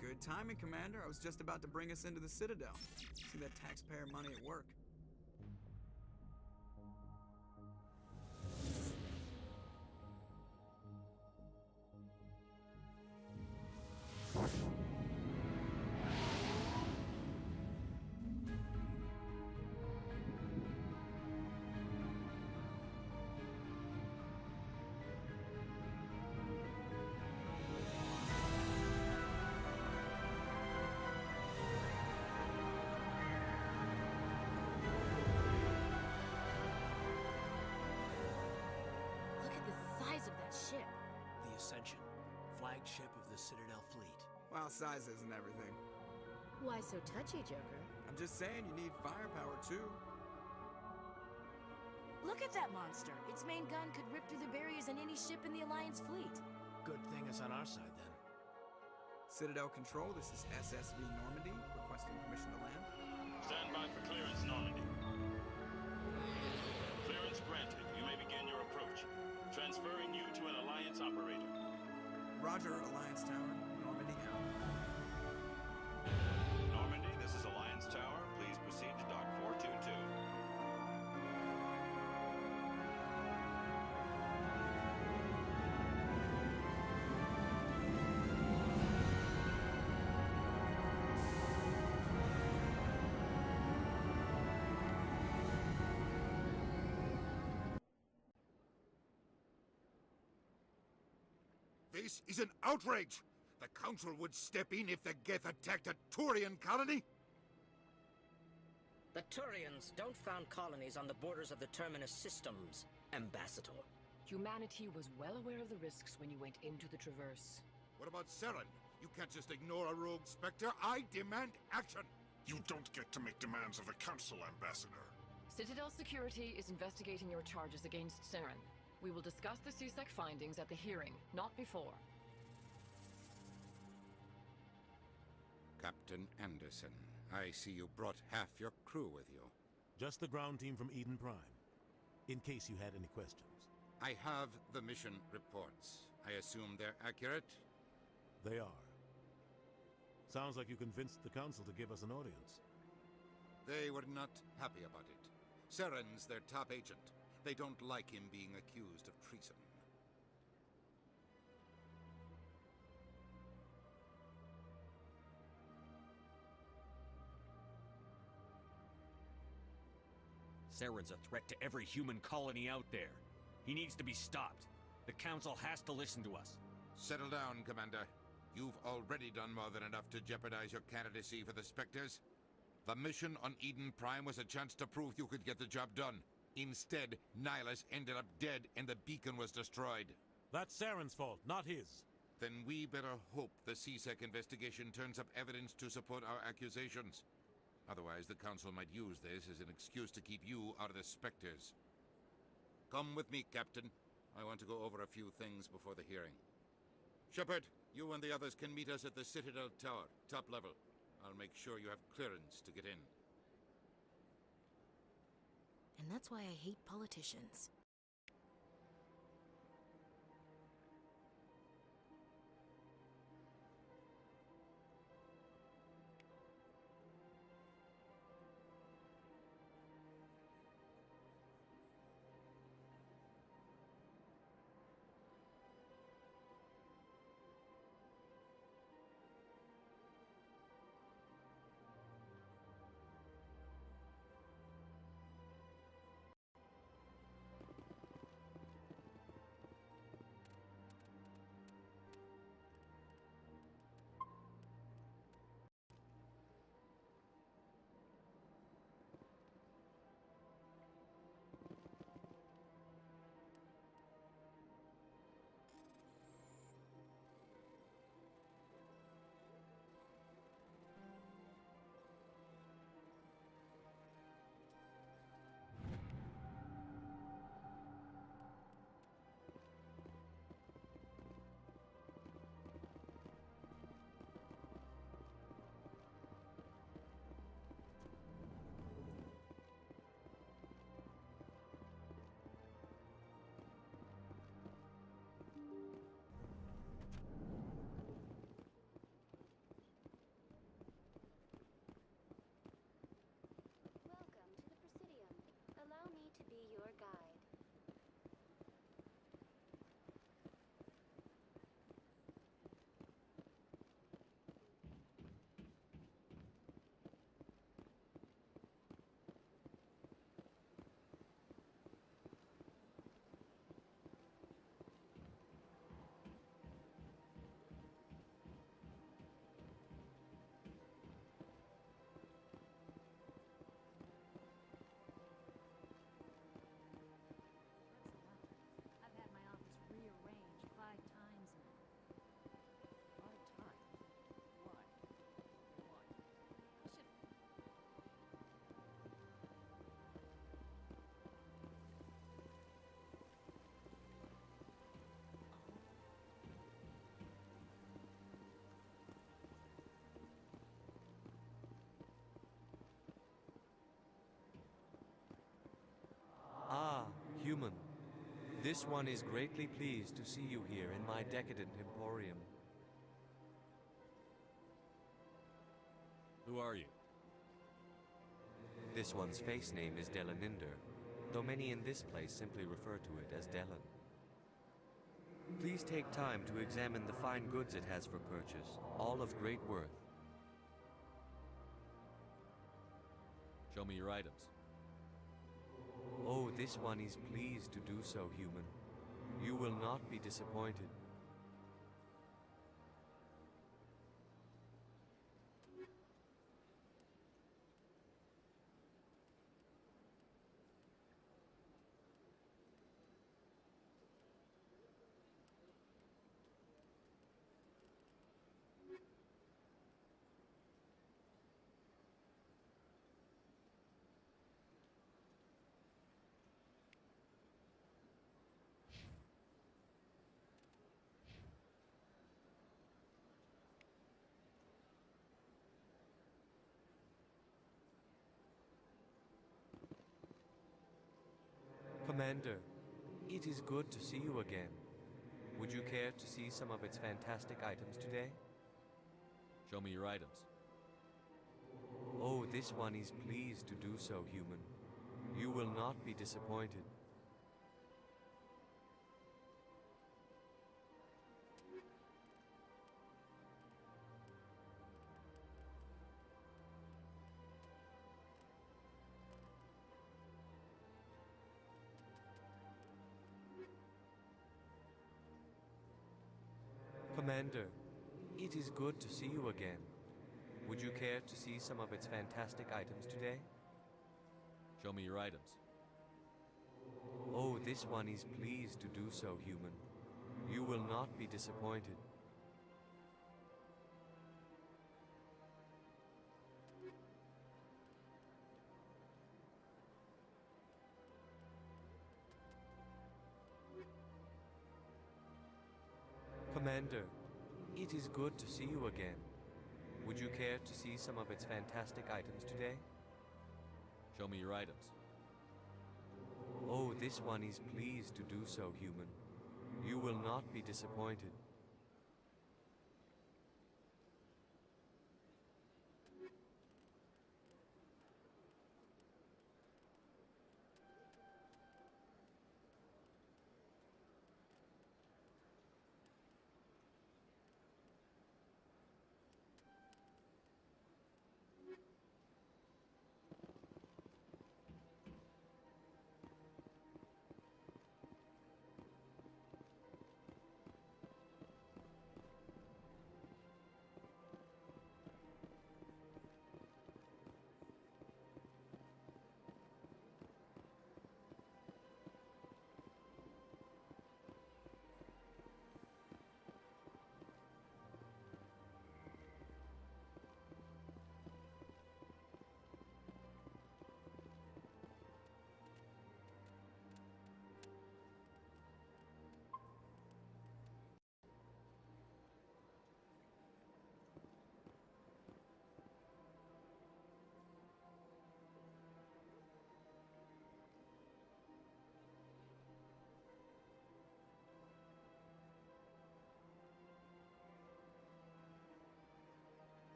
Good timing, Commander. I was just about to bring us into the Citadel. See that taxpayer money at work. Ascension, flagship of the Citadel fleet. Well, size isn't everything. Why so touchy, Joker? I'm just saying you need firepower, too. Look at that monster! Its main gun could rip through the barriers in any ship in the Alliance fleet. Good thing it's on our side, then. Citadel Control, this is SSV Normandy, requesting permission to land. Stand by for clearance, Normandy. Clearance granted. You may begin your approach. Transferring you to an Alliance operator. Roger, Alliance Tower. Normandy out. Normandy, this is Alliance Tower. Please proceed to Dock 422. This is an outrage! The Council would step in if the Geth attacked a Turian colony? The Turians don't found colonies on the borders of the Terminus systems, Ambassador. Humanity was well aware of the risks when you went into the Traverse. What about Saren? You can't just ignore a rogue Spectre. I demand action! You don't get to make demands of the Council, Ambassador. Citadel Security is investigating your charges against Saren. We will discuss the CSEC findings at the hearing, not before. Captain Anderson, I see you brought half your crew with you. Just the ground team from Eden Prime, in case you had any questions. I have the mission reports. I assume they're accurate? They are. Sounds like you convinced the Council to give us an audience. They were not happy about it. Saren's their top agent. They don't like him being accused of treason. Saren's a threat to every human colony out there. He needs to be stopped. The Council has to listen to us. Settle down, Commander. You've already done more than enough to jeopardize your candidacy for the Spectres. The mission on Eden Prime was a chance to prove you could get the job done. Instead, Nihilus ended up dead and the beacon was destroyed. That's Saren's fault, not his. Then we better hope the CSEC investigation turns up evidence to support our accusations. Otherwise, the Council might use this as an excuse to keep you out of the Spectres. Come with me, Captain. I want to go over a few things before the hearing. Shepard, you and the others can meet us at the Citadel Tower, top level. I'll make sure you have clearance to get in. And that's why I hate politicians. This one is greatly pleased to see you here in my decadent emporium. Who are you? This one's face name is Delaninder, though many in this place simply refer to it as Delan. Please take time to examine the fine goods it has for purchase, all of great worth. Show me your items. Oh, this one is pleased to do so, human. You will not be disappointed. Commander, it is good to see you again. Would you care to see some of its fantastic items today? Show me your items. Oh, this one is pleased to do so, human. You will not be disappointed. Commander, it is good to see you again. Would you care to see some of its fantastic items today? Show me your items. Oh, this one is pleased to do so, human. You will not be disappointed. Commander, it is good to see you again. Would you care to see some of its fantastic items today? Show me your items. Oh, this one is pleased to do so, human. You will not be disappointed.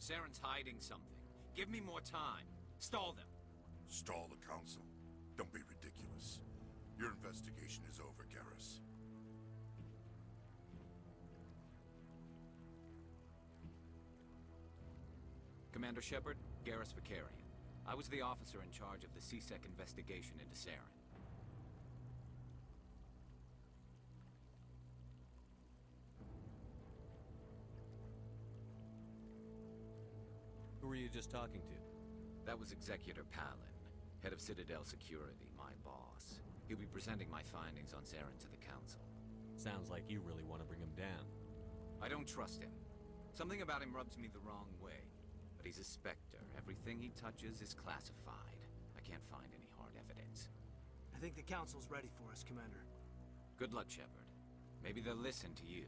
Saren's hiding something. Give me more time. Stall them. Stall the council? Don't be ridiculous. Your investigation is over, Garrus. Commander Shepard, Garrus Vicarian. I was the officer in charge of the CSEC investigation into Saren. you just talking to? That was Executor Palin, head of Citadel Security, my boss. He'll be presenting my findings on Saren to the Council. Sounds like you really want to bring him down. I don't trust him. Something about him rubs me the wrong way. But he's a Spectre. Everything he touches is classified. I can't find any hard evidence. I think the Council's ready for us, Commander. Good luck, Shepard. Maybe they'll listen to you.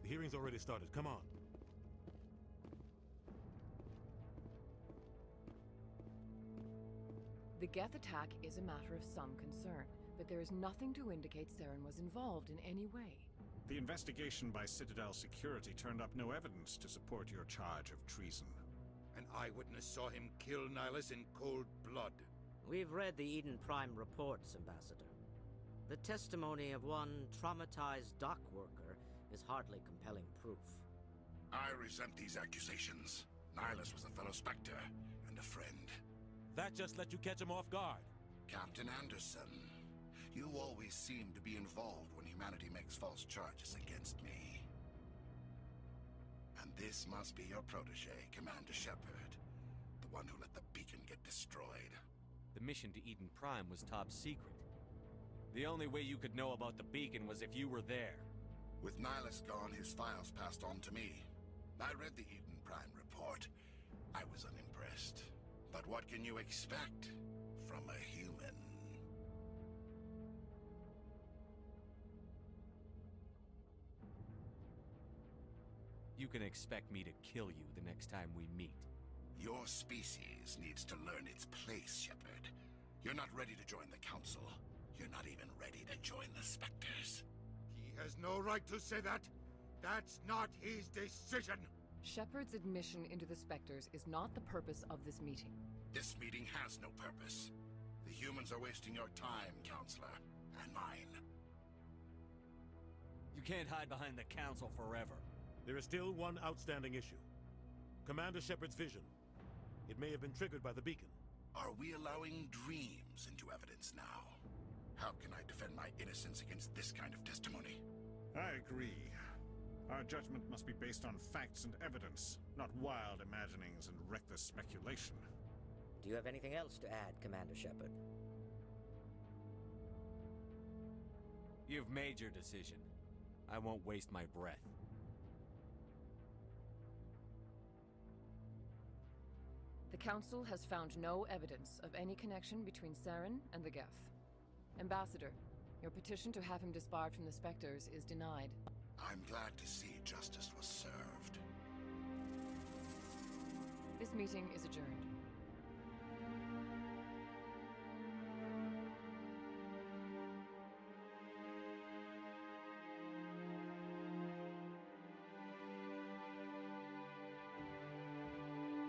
The hearing's already started. Come on. The Geth attack is a matter of some concern, but there is nothing to indicate Saren was involved in any way. The investigation by Citadel Security turned up no evidence to support your charge of treason. An eyewitness saw him kill Nihilus in cold blood. We've read the Eden Prime reports, Ambassador. The testimony of one traumatized dock worker is hardly compelling proof. I resent these accusations. Nihilus was a fellow Spectre and a friend. That just let you catch him off guard. Captain Anderson, you always seem to be involved when humanity makes false charges against me. And this must be your protege, Commander Shepard, the one who let the beacon get destroyed. The mission to Eden Prime was top secret. The only way you could know about the beacon was if you were there. With Nihilus gone, his files passed on to me. I read the Eden Prime report. I was unimpressed. But what can you expect from a human? You can expect me to kill you the next time we meet. Your species needs to learn its place, Shepard. You're not ready to join the Council. You're not even ready to join the Spectres. He has no right to say that. That's not his decision. Shepard's admission into the Spectres is not the purpose of this meeting. This meeting has no purpose. The humans are wasting your time, Counselor, and mine. You can't hide behind the Council forever. There is still one outstanding issue. Commander Shepard's vision. It may have been triggered by the beacon. Are we allowing dreams into evidence now? How can I defend my innocence against this kind of testimony? I agree. Our judgment must be based on facts and evidence, not wild imaginings and reckless speculation. Do you have anything else to add, Commander Shepard? You've made your decision. I won't waste my breath. The Council has found no evidence of any connection between Saren and the Geth. Ambassador, your petition to have him disbarred from the Spectres is denied. I'm glad to see justice was served. This meeting is adjourned.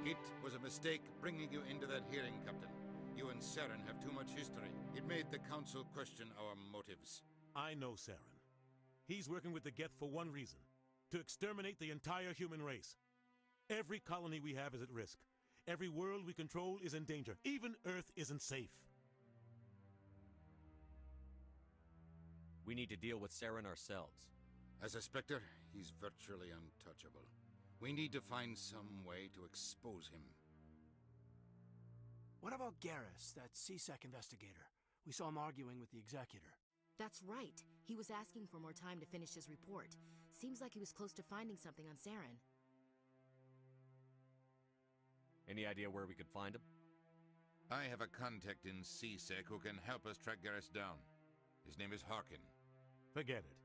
It was a mistake bringing you into that hearing, Captain. You and Saren have too much history. It made the Council question our motives. I know Saren. He's working with the Geth for one reason. To exterminate the entire human race. Every colony we have is at risk. Every world we control is in danger. Even Earth isn't safe. We need to deal with Saren ourselves. As a Spectre, he's virtually untouchable. We need to find some way to expose him. What about Garrus, that CSEC investigator? We saw him arguing with the Executor. That's right. He was asking for more time to finish his report. Seems like he was close to finding something on Saren. Any idea where we could find him? I have a contact in CSEC who can help us track Garrus down. His name is Harkin. Forget it.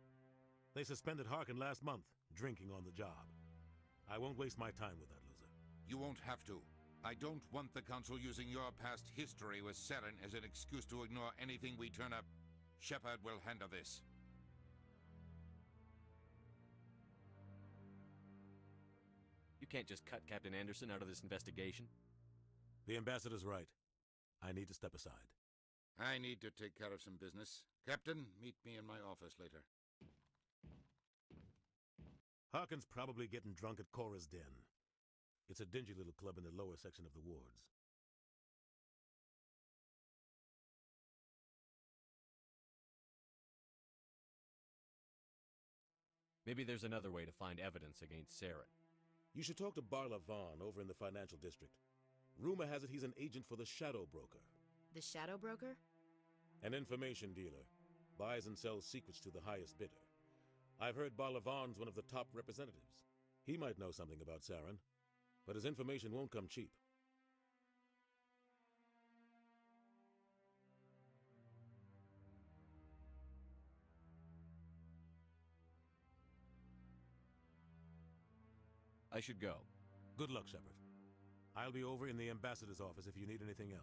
They suspended Harkin last month, drinking on the job. I won't waste my time with that loser. You won't have to. I don't want the Council using your past history with Saren as an excuse to ignore anything we turn up. Shepard will handle this. You can't just cut Captain Anderson out of this investigation. The ambassador's right. I need to step aside. I need to take care of some business. Captain, meet me in my office later. Harkin's probably getting drunk at Cora's Den. It's a dingy little club in the lower section of the wards. Maybe there's another way to find evidence against Saren. You should talk to Barla Vaughn over in the financial district. Rumor has it he's an agent for the Shadow Broker. The Shadow Broker? An information dealer. Buys and sells secrets to the highest bidder. I've heard Barla Vaughn's one of the top representatives. He might know something about Saren, but his information won't come cheap. I should go. Good luck, Shepard. I'll be over in the ambassador's office if you need anything else.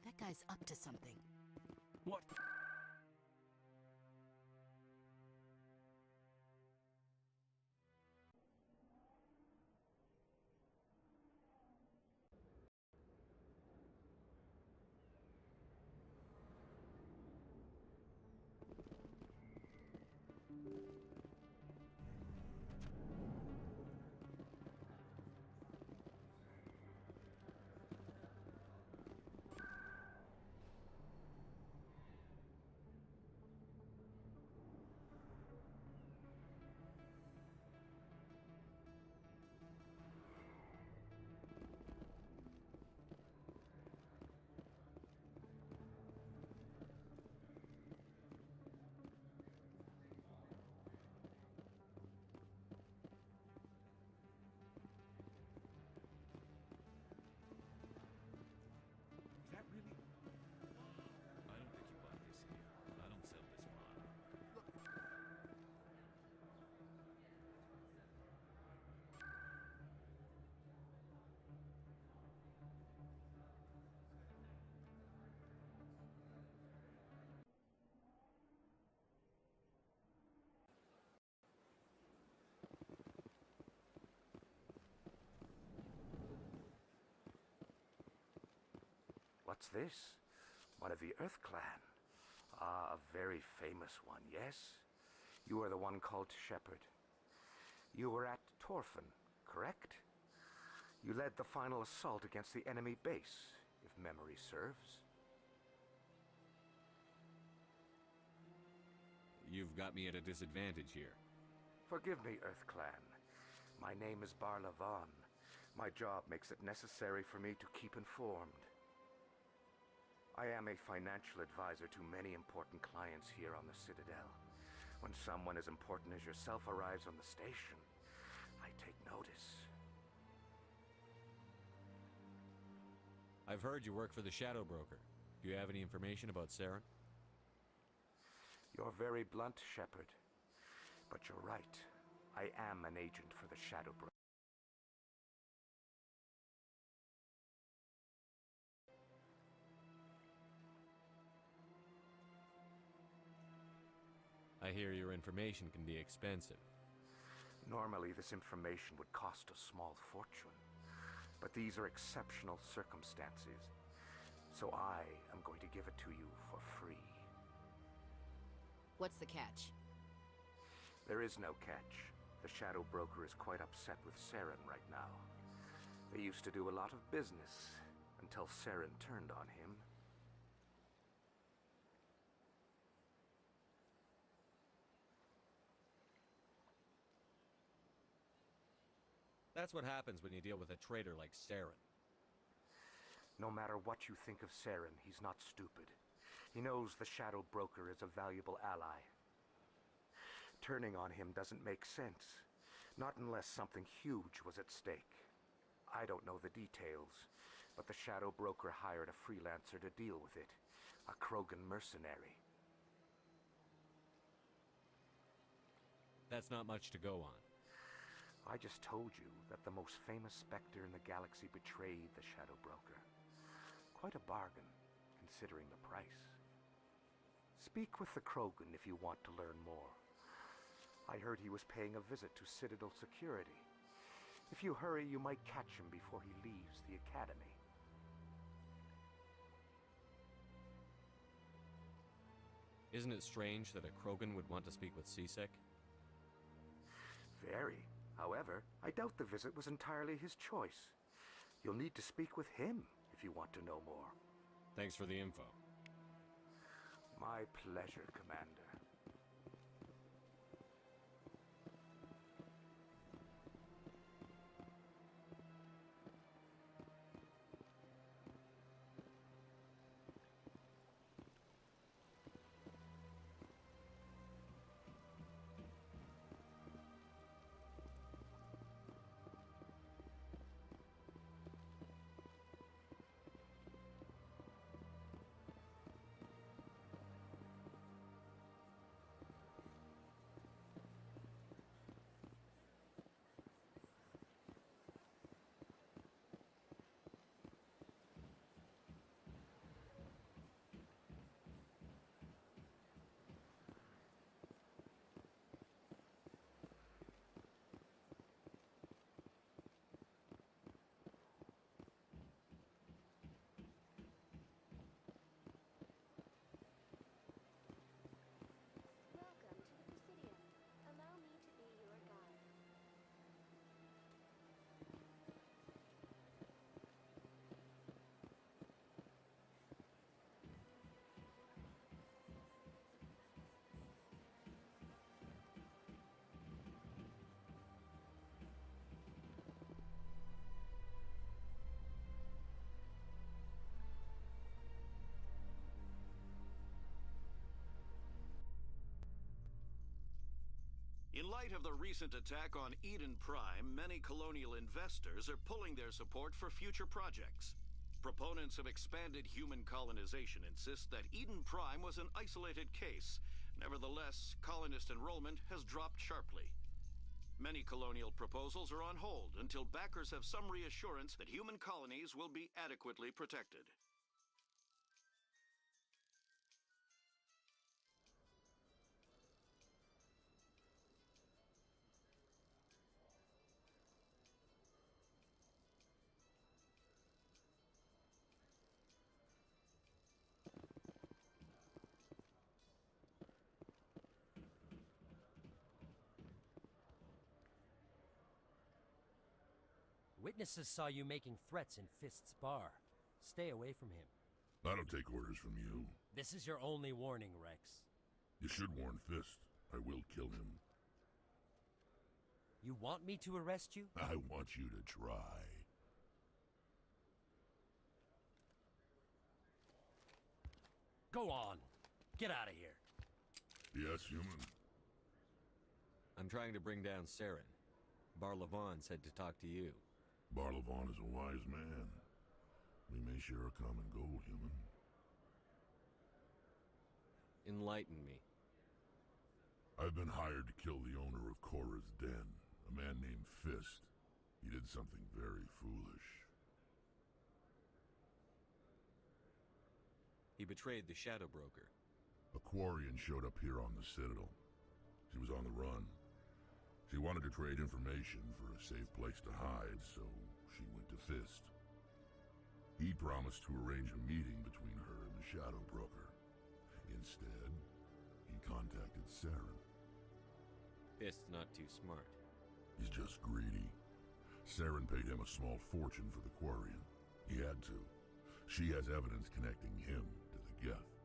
That guy's up to something. What? What's this? One of the Earth Clan. Ah, a very famous one, yes? You are the one called Shepard. You were at Torfin, correct? You led the final assault against the enemy base, if memory serves. You've got me at a disadvantage here. Forgive me, Earth Clan. My name is Barla Vaughn. My job makes it necessary for me to keep informed. I am a financial advisor to many important clients here on the Citadel. When someone as important as yourself arrives on the station, I take notice. I've heard you work for the Shadow Broker. Do you have any information about Saren? You're very blunt, Shepard. But you're right. I am an agent for the Shadow Broker. I hear your information can be expensive. Normally, this information would cost a small fortune. But these are exceptional circumstances. So I am going to give it to you for free. What's the catch? There is no catch. The Shadow Broker is quite upset with Saren right now. They used to do a lot of business until Saren turned on him. That's what happens when you deal with a traitor like Saren. No matter what you think of Saren, he's not stupid. He knows the Shadow Broker is a valuable ally. Turning on him doesn't make sense. Not unless something huge was at stake. I don't know the details, but the Shadow Broker hired a freelancer to deal with it. A Krogan mercenary. That's not much to go on. I just told you that the most famous Spectre in the galaxy betrayed the Shadow Broker. Quite a bargain, considering the price. Speak with the Krogan if you want to learn more. I heard he was paying a visit to Citadel security. If you hurry, you might catch him before he leaves the Academy. Isn't it strange that a Krogan would want to speak with C-Sec? Very. However, I doubt the visit was entirely his choice. You'll need to speak with him if you want to know more. Thanks for the info. My pleasure, Commander. In light of the recent attack on Eden Prime, many colonial investors are pulling their support for future projects. Proponents of expanded human colonization insist that Eden Prime was an isolated case. Nevertheless, colonist enrollment has dropped sharply. Many colonial proposals are on hold until backers have some reassurance that human colonies will be adequately protected. Witnesses saw you making threats in Fist's bar. Stay away from him. I don't take orders from you. This is your only warning, Rex. You should warn Fist. I will kill him. You want me to arrest you? I want you to try. Go on. Get out of here. Yes, human. I'm trying to bring down Saren. Barlavon said to talk to you. Barlavon is a wise man. We may share a common goal, human. Enlighten me. I've been hired to kill the owner of Korra's Den, a man named Fist. He did something very foolish. He betrayed the Shadow Broker. A Quarian showed up here on the Citadel. She was on the run. She wanted to trade information for a safe place to hide, so she went to Fist. He promised to arrange a meeting between her and the Shadow Broker. Instead, he contacted Saren. Fist's not too smart. He's just greedy. Saren paid him a small fortune for the Quarian. He had to. She has evidence connecting him to the Geth.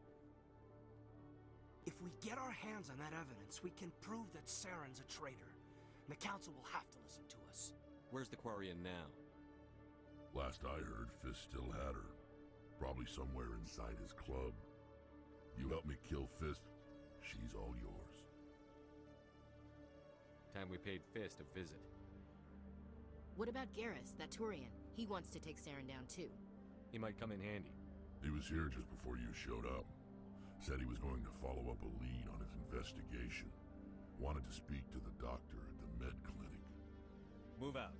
If we get our hands on that evidence, we can prove that Saren's a traitor. The Council will have to listen to us. Where's the Quarian now? Last I heard, Fist still had her. Probably somewhere inside his club. You help me kill Fist, she's all yours. Time we paid Fist a visit. What about Garrus, that Turian? He wants to take Saren down too. He might come in handy. He was here just before you showed up. Said he was going to follow up a lead on his investigation. Wanted to speak to the doctor at the med clinic. Move out.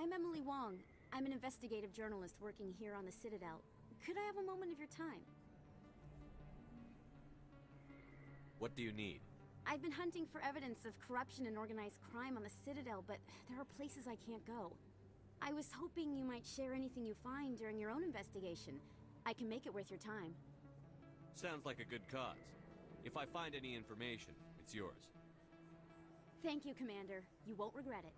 I'm Emily Wong. I'm an investigative journalist working here on the Citadel. Could I have a moment of your time? What do you need? I've been hunting for evidence of corruption and organized crime on the Citadel, but there are places I can't go. I was hoping you might share anything you find during your own investigation. I can make it worth your time. Sounds like a good cause. If I find any information, it's yours. Thank you, Commander. You won't regret it.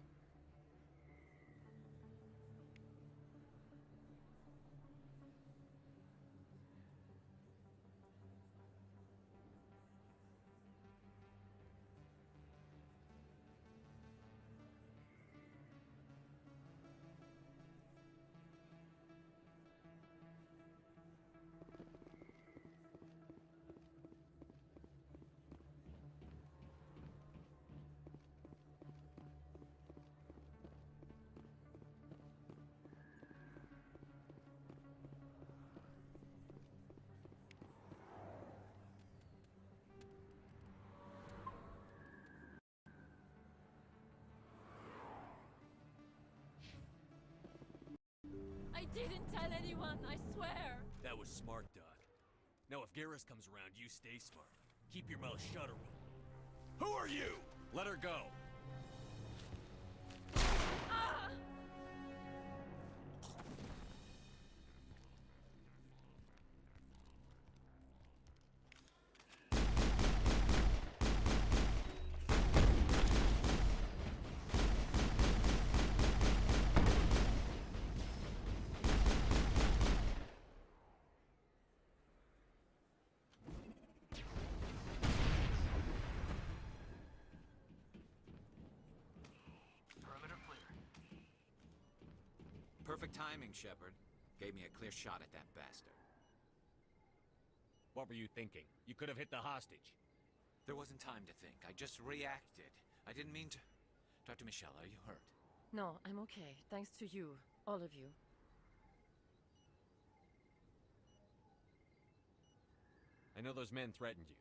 I didn't tell anyone, I swear! That was smart, Doc. Now if Garrus comes around, you stay smart. Keep your mouth shut or we'll... Who are you? Let her go. Ah! Perfect timing, Shepard. Gave me a clear shot at that bastard. What were you thinking? You could have hit the hostage. There wasn't time to think. I just reacted. I didn't mean to... Dr. Michelle, are you hurt? No, I'm okay. Thanks to you. All of you. I know those men threatened you,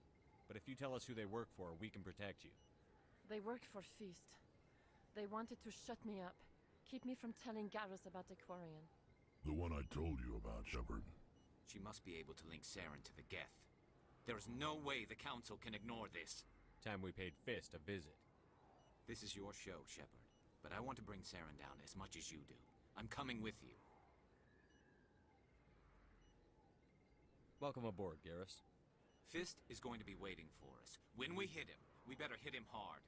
but if you tell us who they work for, we can protect you. They work for Feast. They wanted to shut me up. Keep me from telling Garrus about the Quarian. The one I told you about, Shepard. She must be able to link Saren to the Geth. There is no way the Council can ignore this. Time we paid Fist a visit. This is your show, Shepard. But I want to bring Saren down as much as you do. I'm coming with you. Welcome aboard, Garrus. Fist is going to be waiting for us. When we hit him, we better hit him hard.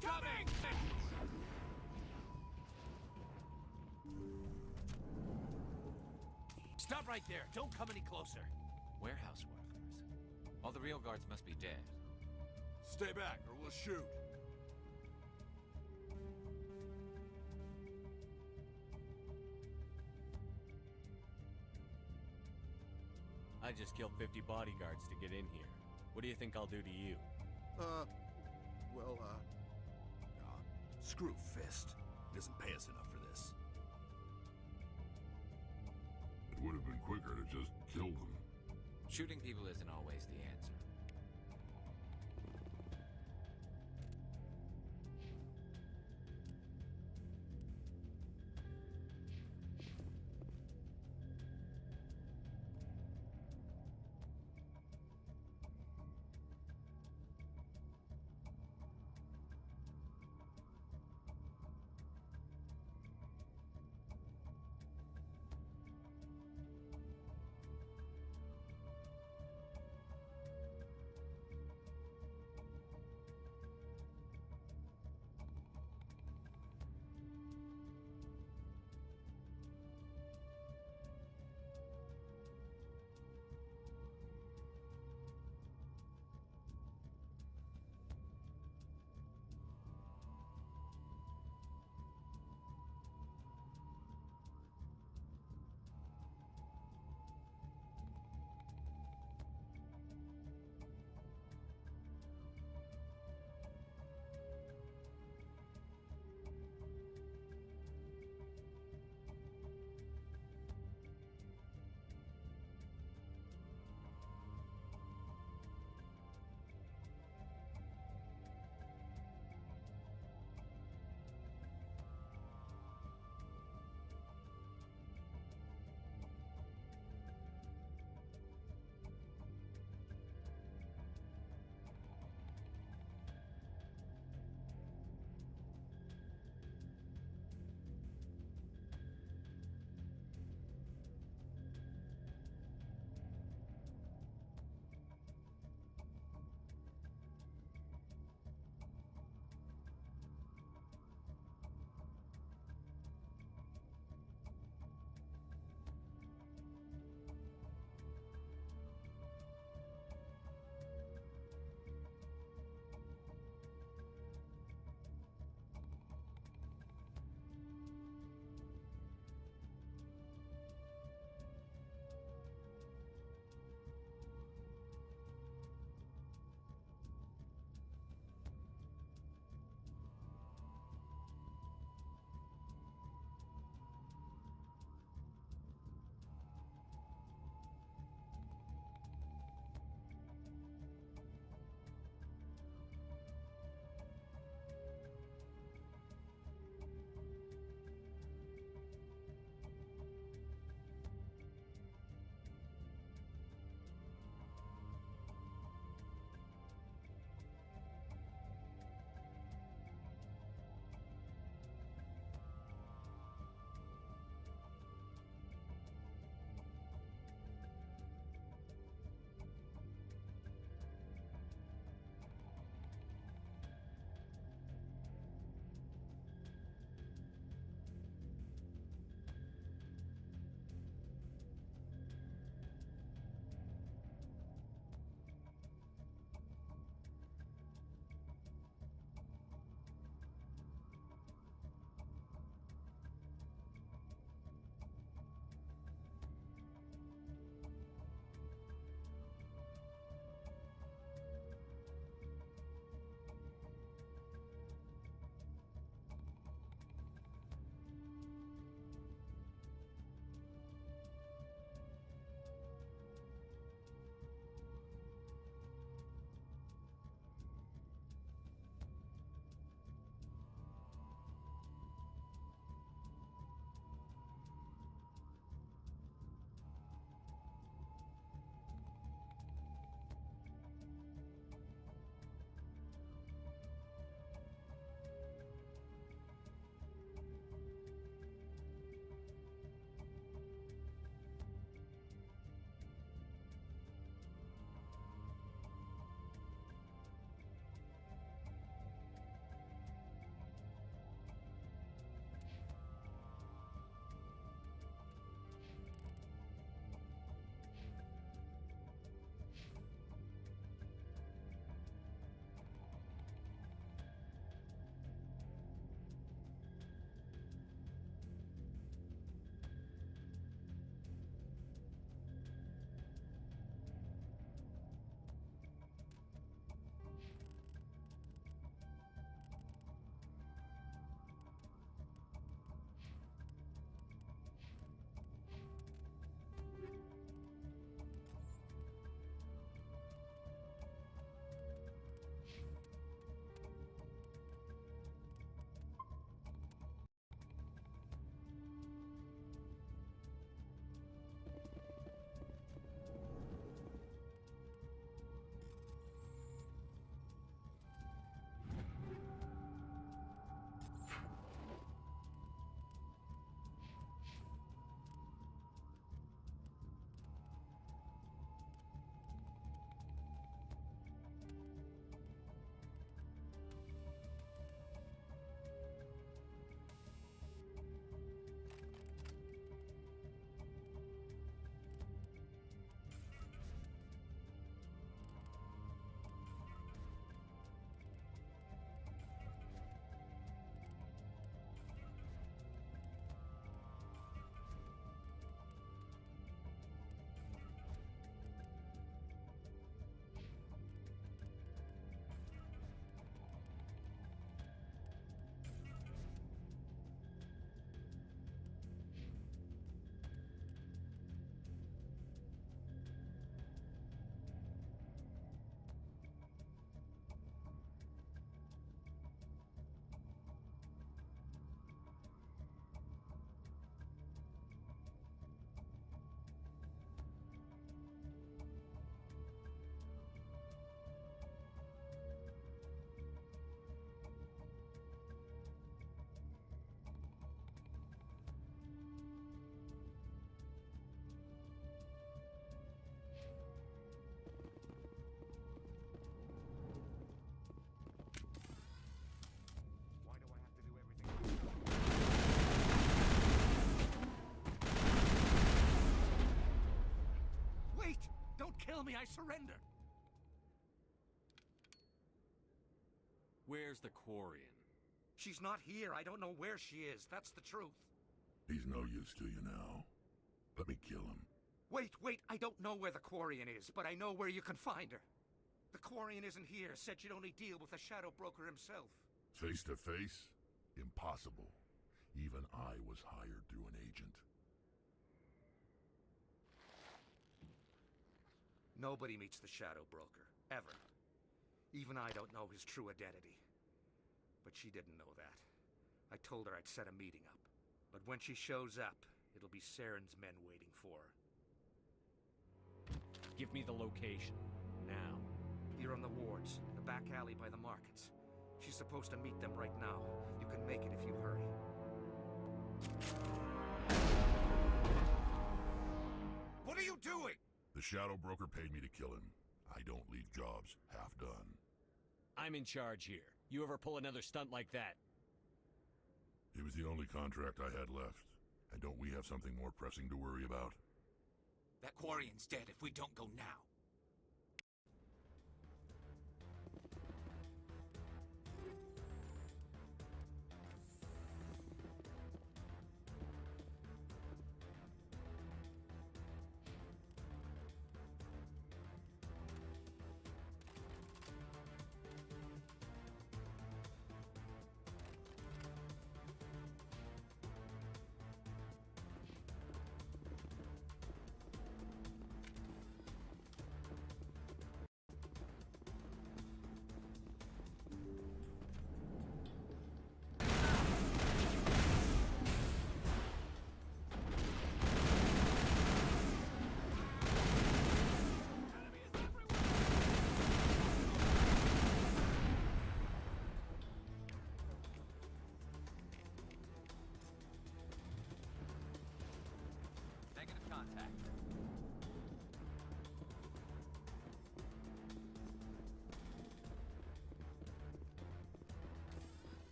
Incoming! Stop right there. Don't come any closer. Warehouse workers. All the real guards must be dead. Stay back, or we'll shoot. I just killed 50 bodyguards to get in here. What do you think I'll do to you? Screw Fist. He doesn't pay us enough for this. It would have been quicker to just kill them. Shooting people isn't always the answer. kill me, I surrender. Where's the Quarian? She's not here. I don't know where she is. That's the truth. He's no use to you now. Let me kill him. Wait. I don't know where the Quarian is, but I know where you can find her. The Quarian isn't here. Said she'd only deal with the Shadow Broker himself. Face to face? Impossible. Even I was hired through an agent. Nobody meets the Shadow Broker, ever. Even I don't know his true identity. But she didn't know that. I told her I'd set a meeting up. But when she shows up, it'll be Saren's men waiting for her. Give me the location. Now. You're on the wards, the back alley by the markets. She's supposed to meet them right now. You can make it if you hurry. What are you doing? The Shadow Broker paid me to kill him. I don't leave jobs half done. I'm in charge here. You ever pull another stunt like that? It was the only contract I had left. And don't we have something more pressing to worry about? That Quarian's dead if we don't go now.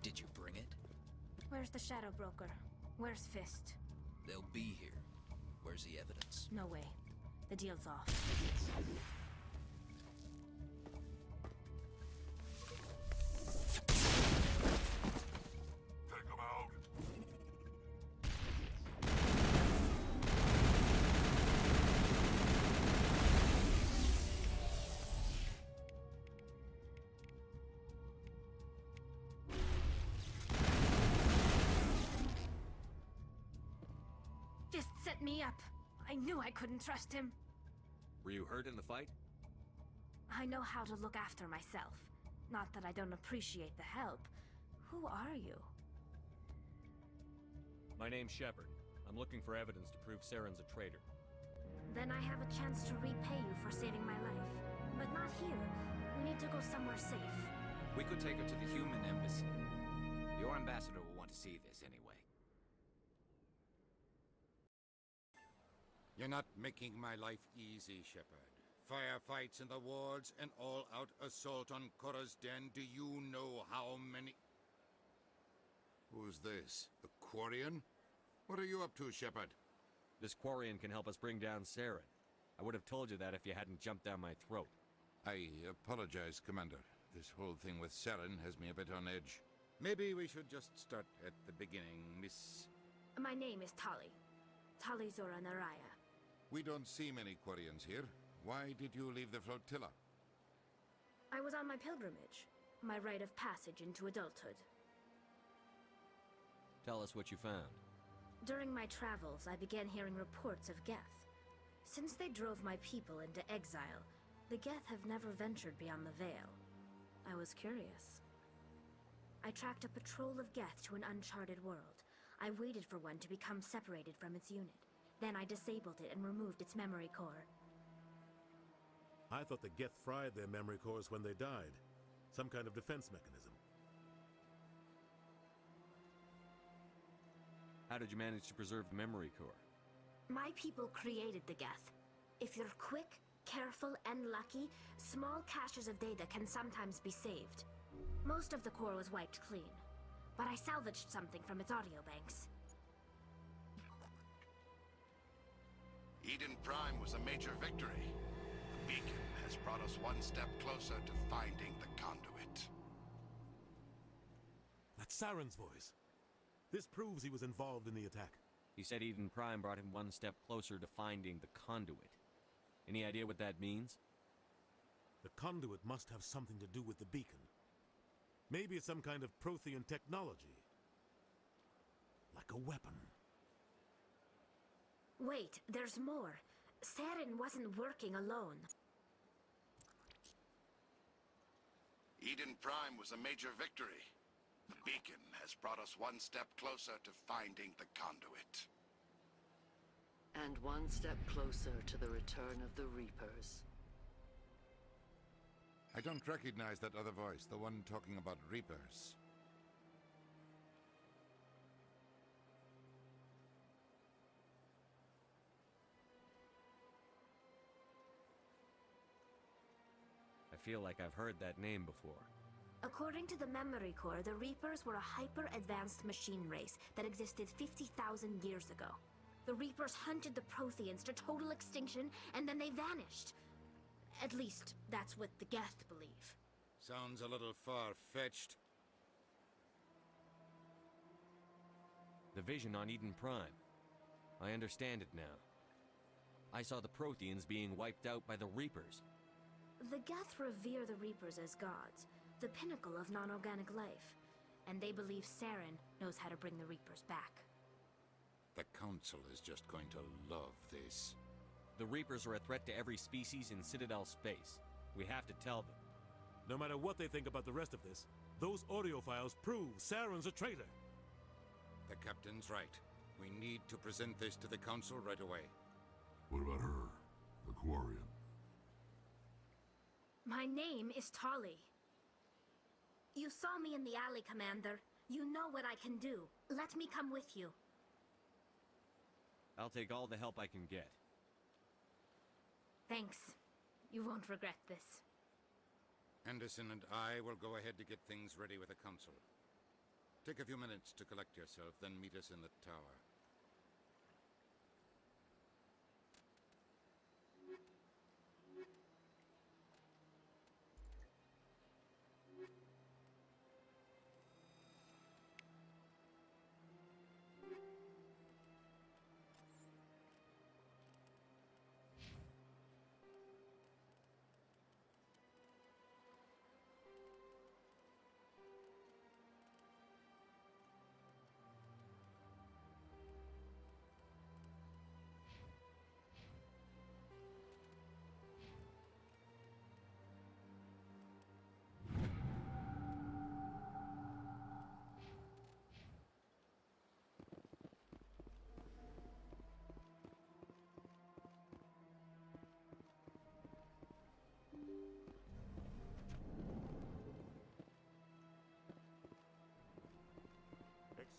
Did you bring it? Where's the Shadow Broker? Where's Fist? They'll be here. Where's the evidence? No way. The deal's off. Take him out! Fist set me up. I knew I couldn't trust him. Were you hurt in the fight? I know how to look after myself. Not that I don't appreciate the help. Who are you? My name's Shepard. I'm looking for evidence to prove Saren's a traitor. Then I have a chance to repay you for saving my life. But not here. We need to go somewhere safe. We could take her to the human embassy. Your ambassador will want to see this anyway. You're not making my life easy, Shepard. Firefights in the wards, an all-out assault on Korra's den. Do you know how many... Who's this? The Quarian? What are you up to, Shepard? This Quarian can help us bring down Saren. I would have told you that if you hadn't jumped down my throat. I apologize, Commander. This whole thing with Saren has me a bit on edge. Maybe we should just start at the beginning, Miss... My name is Tali. Tali Zora Naraya. We don't see many Quarians here. Why did you leave the flotilla? I was on my pilgrimage. My rite of passage into adulthood. Tell us what you found. During my travels, I began hearing reports of Geth. Since they drove my people into exile, the Geth have never ventured beyond the Veil. I was curious. I tracked a patrol of Geth to an uncharted world. I waited for one to become separated from its unit. Then I disabled it and removed its memory core. I thought the Geth fried their memory cores when they died. Some kind of defense mechanism. How did you manage to preserve the memory core? My people created the Geth. If you're quick, careful, and lucky, small caches of data can sometimes be saved. Most of the core was wiped clean, but I salvaged something from its audio banks. Eden Prime was a major victory. The beacon has brought us one step closer to finding the conduit. That's Saren's voice. This proves he was involved in the attack. He said Eden Prime brought him one step closer to finding the conduit. Any idea what that means? The conduit must have something to do with the beacon. Maybe it's some kind of Prothean technology. Like a weapon. Wait, there's more. Saren wasn't working alone. Eden Prime was a major victory. The beacon has brought us one step closer to finding the conduit. And one step closer to the return of the Reapers. I don't recognize that other voice, the one talking about Reapers. I feel like I've heard that name before. According to the memory core, the Reapers were a hyper-advanced machine race that existed 50,000 years ago. The Reapers hunted the Protheans to total extinction, and then they vanished. At least, that's what the Geth believe. Sounds a little far-fetched. The vision on Eden Prime. I understand it now. I saw the Protheans being wiped out by the Reapers. The Geth revere the Reapers as gods, the pinnacle of non-organic life. And they believe Saren knows how to bring the Reapers back. The Council is just going to love this. The Reapers are a threat to every species in Citadel space. We have to tell them. No matter what they think about the rest of this, those audio files prove Saren's a traitor. The Captain's right. We need to present this to the Council right away. What about her? The Quarian? My name is Tali. You saw me in the alley, Commander. You know what I can do. Let me come with you. I'll take all the help I can get. Thanks. You won't regret this. Anderson and I will go ahead to get things ready with the Council. Take a few minutes to collect yourself, then meet us in the tower.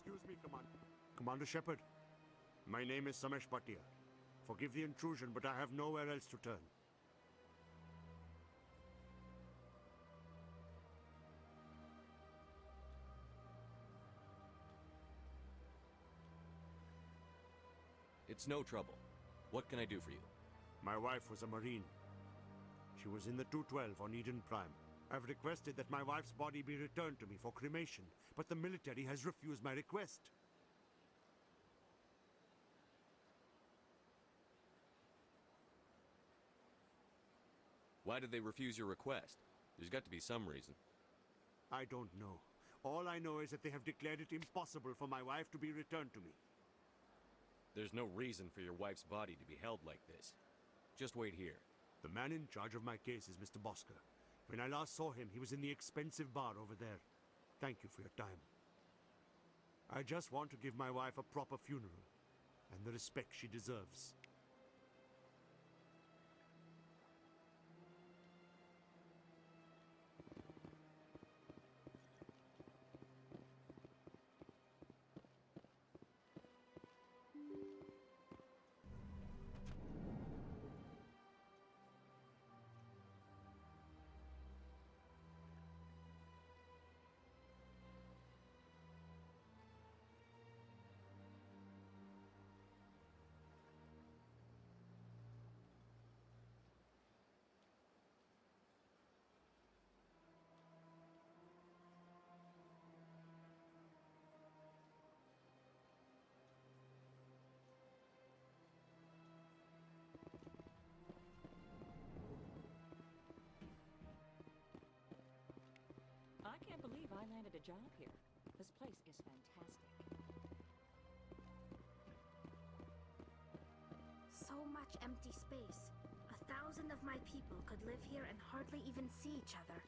Excuse me, Commander Shepard. My name is Samesh Bhatia. Forgive the intrusion, but I have nowhere else to turn. It's no trouble. What can I do for you? My wife was a Marine. She was in the 212 on Eden Prime. I've requested that my wife's body be returned to me for cremation, but the military has refused my request. Why did they refuse your request? There's got to be some reason. I don't know. All I know is that they have declared it impossible for my wife to be returned to me. There's no reason for your wife's body to be held like this. Just wait here. The man in charge of my case is Mr. Bosker. When I last saw him, he was in the expensive bar over there. Thank you for your time. I just want to give my wife a proper funeral, and the respect she deserves. can't believe I landed a job here. This place is fantastic. So much empty space. 1,000 of my people could live here and hardly even see each other.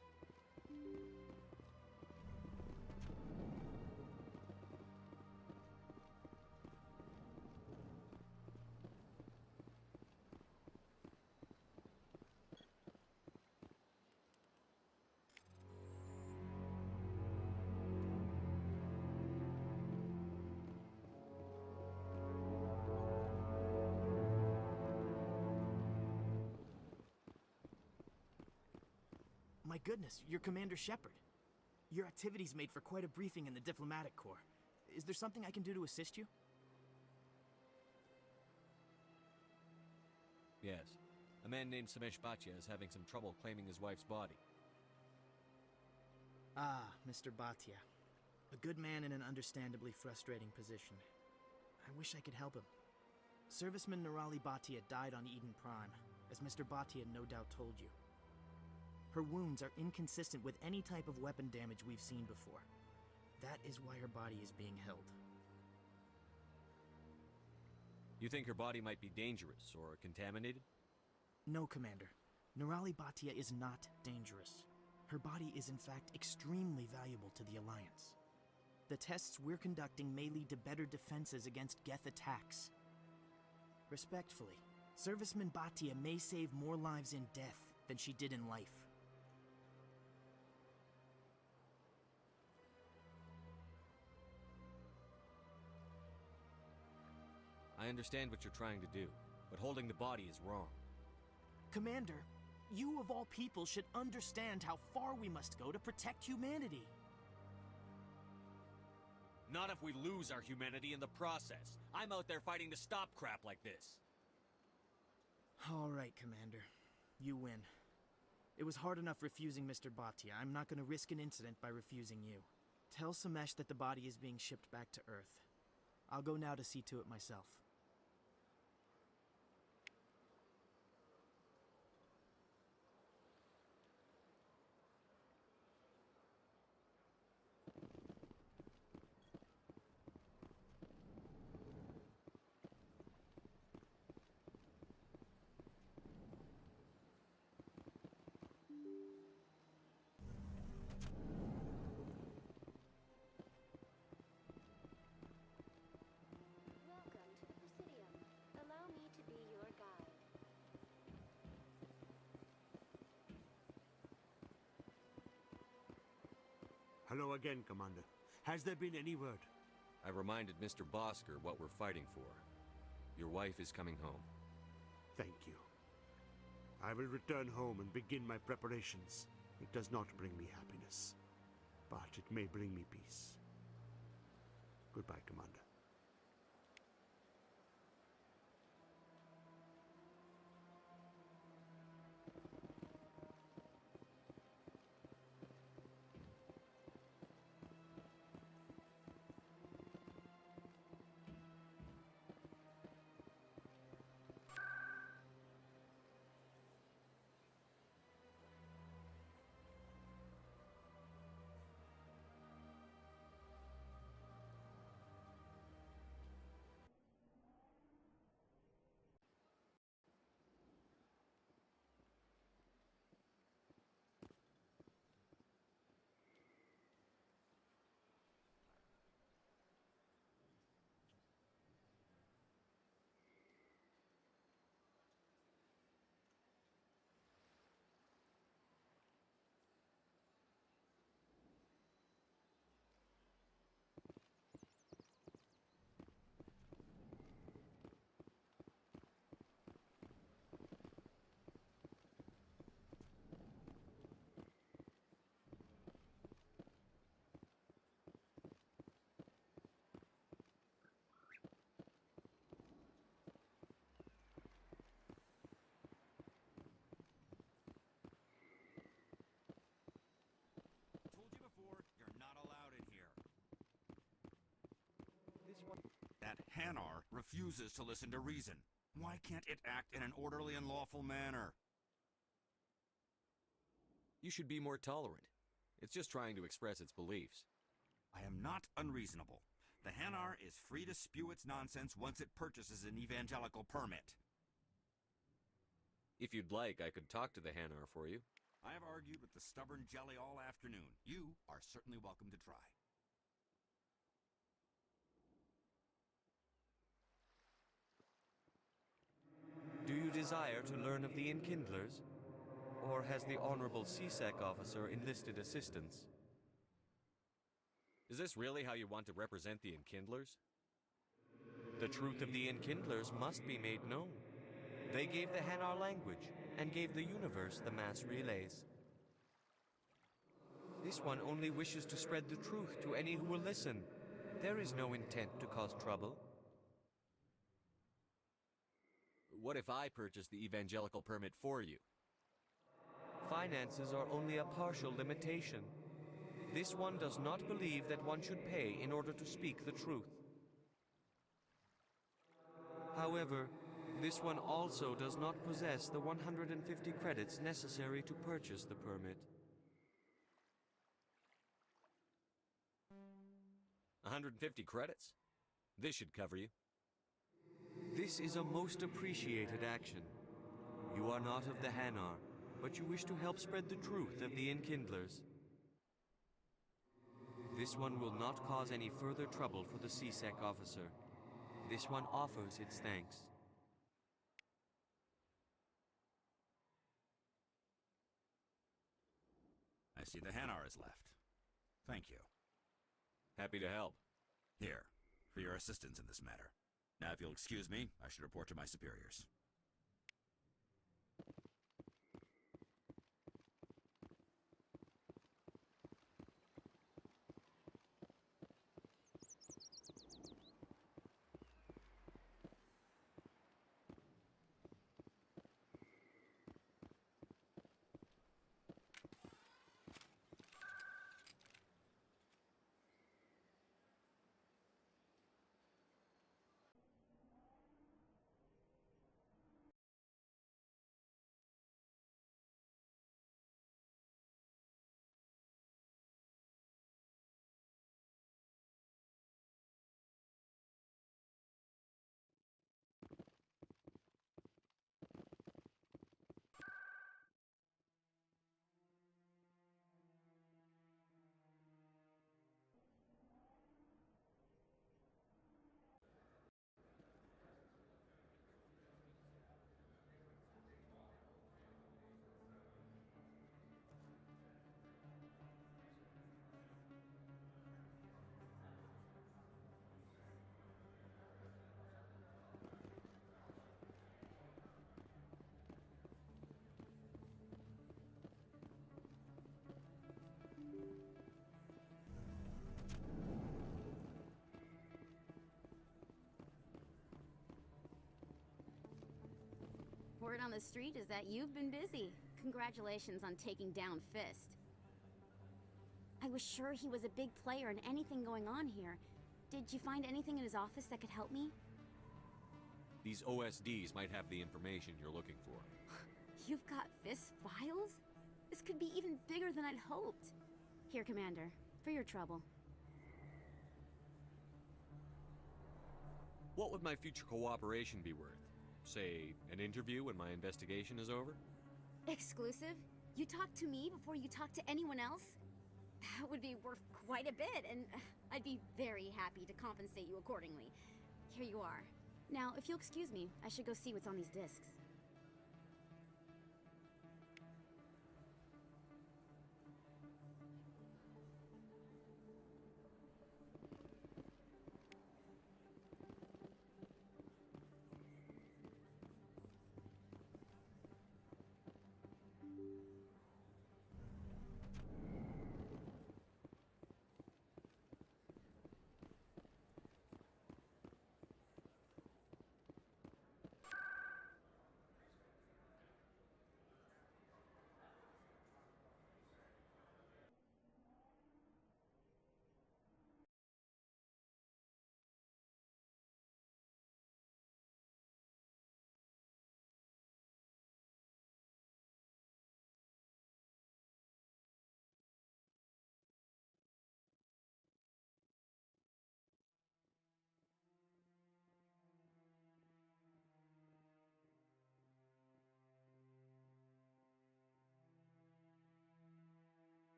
My goodness, you're Commander Shepard. Your activities made for quite a briefing in the Diplomatic Corps. Is there something I can do to assist you? Yes. A man named Samesh Bhatia is having some trouble claiming his wife's body. Ah, Mr. Bhatia. A good man in an understandably frustrating position. I wish I could help him. Serviceman Nirali Bhatia died on Eden Prime, as Mr. Bhatia no doubt told you. Her wounds are inconsistent with any type of weapon damage we've seen before. That is why her body is being held. You think her body might be dangerous or contaminated? No, Commander. Nirali Bhatia is not dangerous. Her body is in fact extremely valuable to the Alliance. The tests we're conducting may lead to better defenses against Geth attacks. Respectfully, Serviceman Bhatia may save more lives in death than she did in life. I understand what you're trying to do, but holding the body is wrong. Commander, you of all people should understand how far we must go to protect humanity. Not if we lose our humanity in the process. I'm out there fighting to stop crap like this. All right, Commander. You win. It was hard enough refusing Mr. Bhatia. I'm not going to risk an incident by refusing you. Tell Samesh that the body is being shipped back to Earth. I'll go now to see to it myself. Hello again, Commander. Has there been any word? I reminded Mr. Bosker what we're fighting for. Your wife is coming home. Thank you. I will return home and begin my preparations. It does not bring me happiness, but it may bring me peace. Goodbye, Commander. That Hanar refuses to listen to reason. Why can't it act in an orderly and lawful manner? You should be more tolerant. It's just trying to express its beliefs. I am not unreasonable. The Hanar is free to spew its nonsense once it purchases an evangelical permit. If you'd like, I could talk to the Hanar for you. I have argued with the stubborn jelly all afternoon. You are certainly welcome to try. Do you desire to learn of the Enkindlers? Or has the Honorable CSEC officer enlisted assistance? Is this really how you want to represent the Enkindlers? The truth of the Enkindlers must be made known. They gave the Hanar language, and gave the universe the mass relays. This one only wishes to spread the truth to any who will listen. There is no intent to cause trouble. What if I purchase the evangelical permit for you? Finances are only a partial limitation. This one does not believe that one should pay in order to speak the truth. However, this one also does not possess the 150 credits necessary to purchase the permit. 150 credits? This should cover you. This is a most appreciated action. You are not of the Hanar, but you wish to help spread the truth of the Enkindlers. This one will not cause any further trouble for the CSEC officer. This one offers its thanks. I see the Hanar is left. Thank you. Happy to help. Here, for your assistance in this matter. Now, if you'll excuse me, I should report to my superiors. Word on the street is that you've been busy. Congratulations on taking down Fist. I was sure he was a big player in anything going on here. Did you find anything in his office that could help me? These OSDs might have the information you're looking for. You've got Fist's files? This could be even bigger than I'd hoped. Here, Commander, for your trouble. What would my future cooperation be worth? Say, an interview when my investigation is over? Exclusive? You talk to me before you talk to anyone else? That would be worth quite a bit, and I'd be very happy to compensate you accordingly. Here you are. Now, if you'll excuse me, I should go see what's on these discs.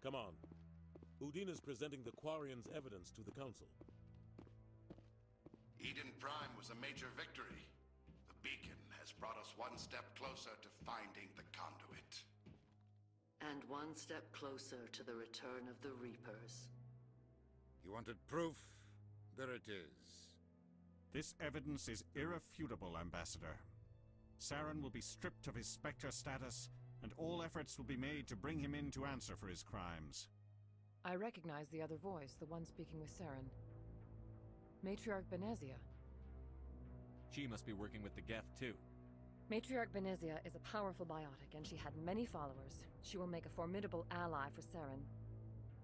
Come on. Udina's presenting the Quarian's evidence to the Council. Eden Prime was a major victory. The beacon has brought us one step closer to finding the conduit. And one step closer to the return of the Reapers. You wanted proof? There it is. This evidence is irrefutable, Ambassador. Saren will be stripped of his Spectre status, and all efforts will be made to bring him in to answer for his crimes. I recognize the other voice, the one speaking with Saren. Matriarch Benezia. She must be working with the Geth, too. Matriarch Benezia is a powerful biotic, and she had many followers. She will make a formidable ally for Saren.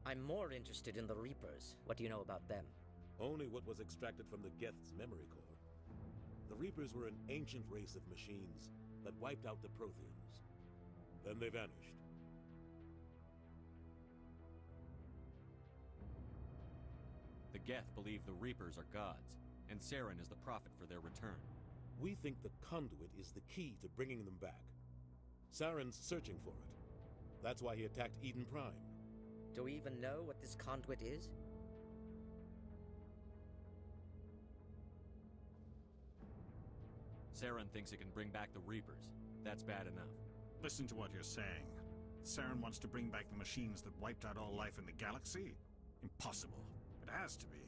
I'm more interested in the Reapers. What do you know about them? Only what was extracted from the Geth's memory core. The Reapers were an ancient race of machines that wiped out the Protheans. Then they vanished. The Geth believe the Reapers are gods, and Saren is the prophet for their return. We think the conduit is the key to bringing them back. Saren's searching for it. That's why he attacked Eden Prime. Do we even know what this conduit is? Saren thinks it can bring back the Reapers. That's bad enough. Listen to what you're saying. Saren wants to bring back the machines that wiped out all life in the galaxy? Impossible. It has to be.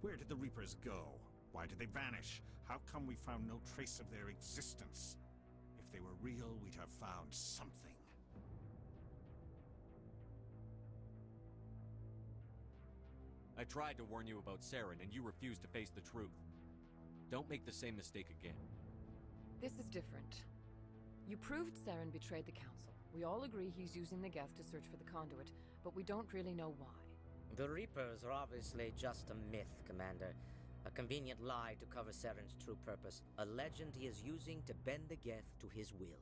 Where did the Reapers go? Why did they vanish? How come we found no trace of their existence? If they were real, we'd have found something. I tried to warn you about Saren, and you refused to face the truth. Don't make the same mistake again. This is different. You proved Saren betrayed the Council. We all agree he's using the Geth to search for the conduit, but we don't really know why. The Reapers are obviously just a myth, Commander. A convenient lie to cover Saren's true purpose. A legend he is using to bend the Geth to his will.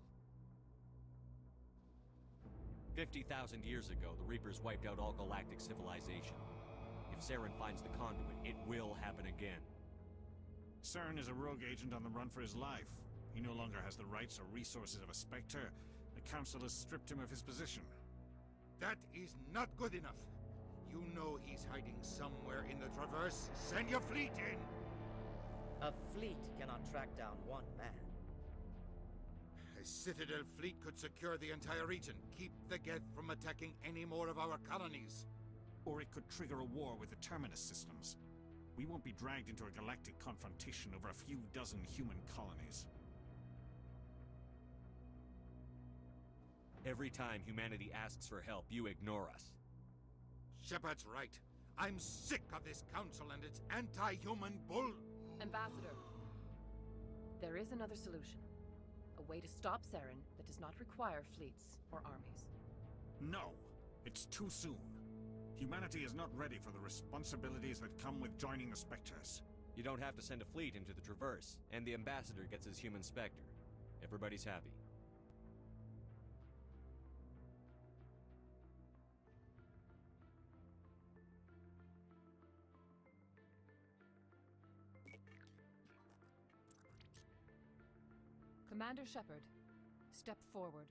50,000 years ago, the Reapers wiped out all galactic civilization. If Saren finds the conduit, it will happen again. Saren is a rogue agent on the run for his life. He no longer has the rights or resources of a Spectre. The Council has stripped him of his position. That is not good enough. You know he's hiding somewhere in the Traverse. Send your fleet in! A fleet cannot track down one man. A Citadel fleet could secure the entire region, keep the Geth from attacking any more of our colonies. Or it could trigger a war with the Terminus systems. We won't be dragged into a galactic confrontation over a few dozen human colonies. Every time humanity asks for help, you ignore us. Shepard's right. I'm sick of this council and its anti-human bull. Ambassador, there is another solution. A way to stop Saren that does not require fleets or armies. No, it's too soon. Humanity is not ready for the responsibilities that come with joining the Spectres. You don't have to send a fleet into the Traverse, and the Ambassador gets his human Spectre. Everybody's happy. Commander Shepard, step forward.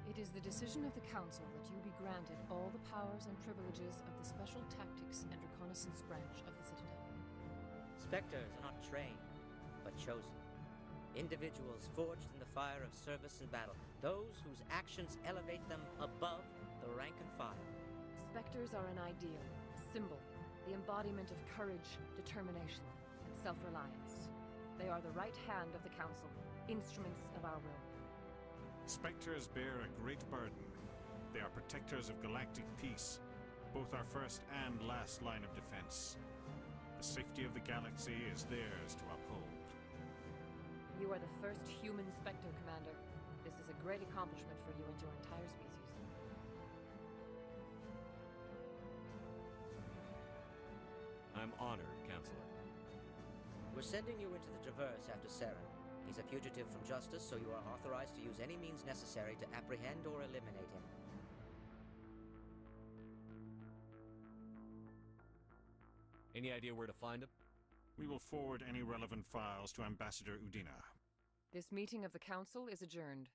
It is the decision of the Council that you be granted all the powers and privileges of the Special Tactics and Reconnaissance branch of the Citadel. Spectres are not trained, but chosen. Individuals forged in the fire of service and battle. Those whose actions elevate them above the rank and file. Spectres are an ideal, a symbol, the embodiment of courage, determination, and self-reliance. They are the right hand of the Council, instruments of our will. Spectres bear a great burden. They are protectors of galactic peace, both our first and last line of defense. The safety of the galaxy is theirs to uphold. You are the first human Spectre, Commander. This is a great accomplishment for you and your entire species. I'm honored, Counselor. We're sending you into the Traverse after Saren. He's a fugitive from justice, so you are authorized to use any means necessary to apprehend or eliminate him. Any idea where to find him? We will forward any relevant files to Ambassador Udina. This meeting of the Council is adjourned.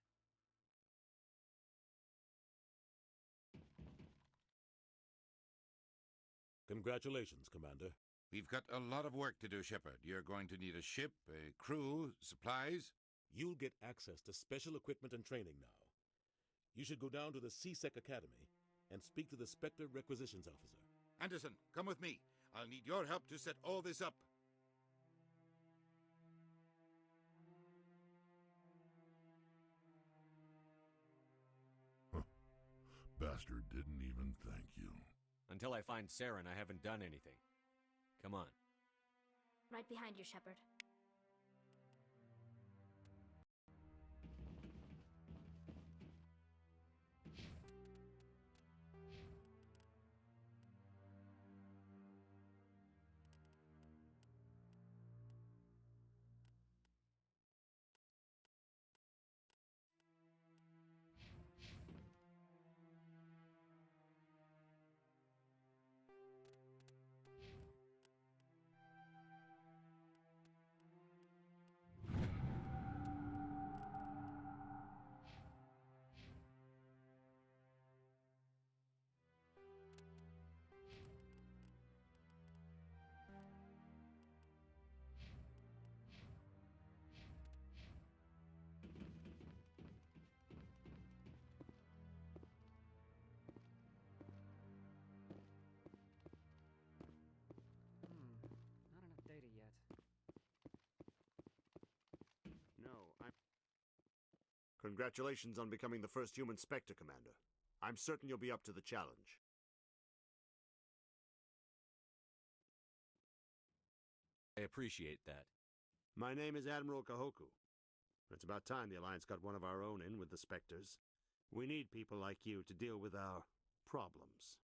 Congratulations, Commander. We've got a lot of work to do, Shepard. You're going to need a ship, a crew, supplies. You'll get access to special equipment and training now. You should go down to the CSEC Academy and speak to the Spectre Requisitions Officer. Anderson, come with me. I'll need your help to set all this up. Bastard didn't even thank you. Until I find Saren, I haven't done anything. Come on. Right behind you, Shepard. Congratulations on becoming the first human Spectre, Commander. I'm certain you'll be up to the challenge. I appreciate that. My name is Admiral Kahoku. It's about time the Alliance got one of our own in with the Spectres. We need people like you to deal with our problems.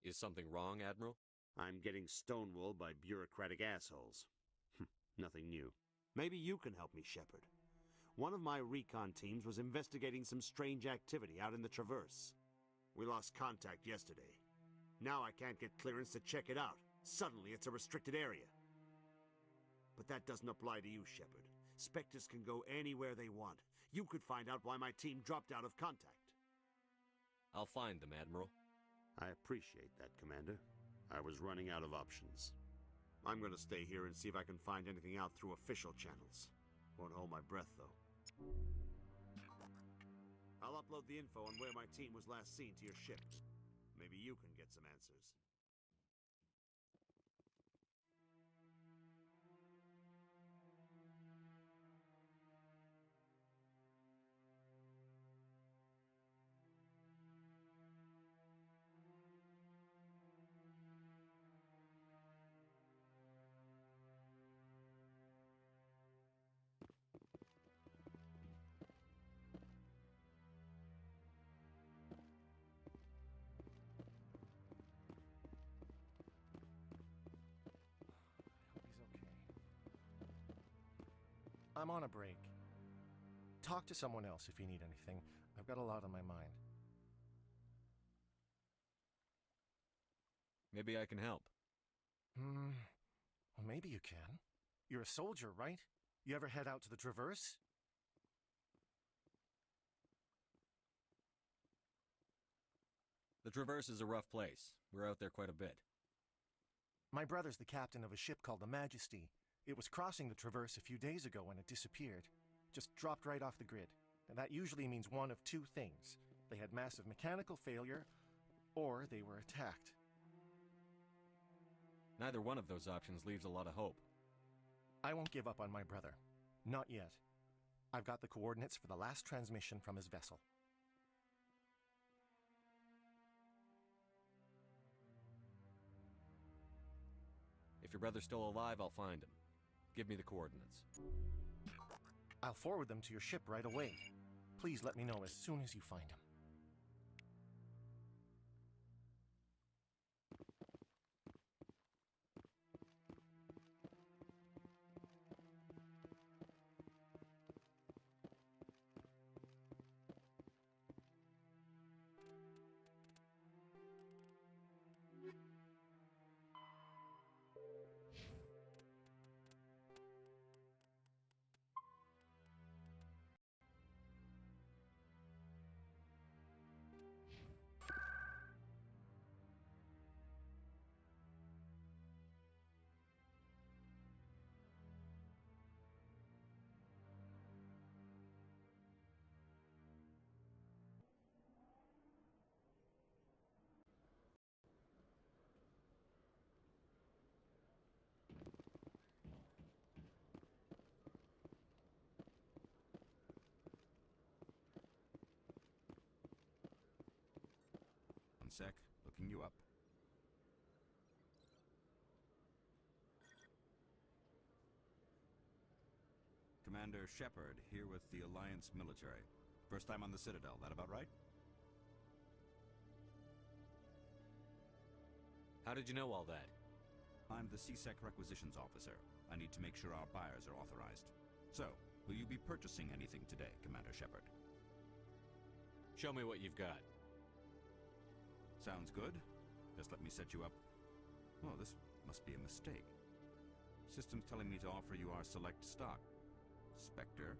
Is something wrong, Admiral? I'm getting stonewalled by bureaucratic assholes. Nothing new. Maybe you can help me, Shepard. One of my recon teams was investigating some strange activity out in the Traverse. We lost contact yesterday. Now I can't get clearance to check it out. Suddenly it's a restricted area. But that doesn't apply to you, Shepard. Spectres can go anywhere they want. You could find out why my team dropped out of contact. I'll find them, Admiral. I appreciate that, Commander. I was running out of options. I'm gonna stay here and see if I can find anything out through official channels. Won't hold my breath, though. I'll upload the info on where my team was last seen to your ship. Maybe you can get some answers. I'm on a break. Talk to someone else if you need anything. I've got a lot on my mind. Maybe I can help. Well, maybe you can. You're a soldier, right? You ever head out to the Traverse? The Traverse is a rough place. We're out there quite a bit. My brother's the captain of a ship called the Majesty. It was crossing the Traverse a few days ago when it disappeared. Just dropped right off the grid. And that usually means one of two things. They had massive mechanical failure, or they were attacked. Neither one of those options leaves a lot of hope. I won't give up on my brother. Not yet. I've got the coordinates for the last transmission from his vessel. If your brother's still alive, I'll find him. Give me the coordinates. I'll forward them to your ship right away. Please let me know as soon as you find him. Commander Shepard, here with the Alliance military. First time on the Citadel, that about right? How did you know all that? I'm the CSEC Requisitions Officer. I need to make sure our buyers are authorized. So, will you be purchasing anything today, Commander Shepard? Show me what you've got. Sounds good. Just let me set you up. Oh, this must be a mistake. System's telling me to offer you our select stock. Spectre?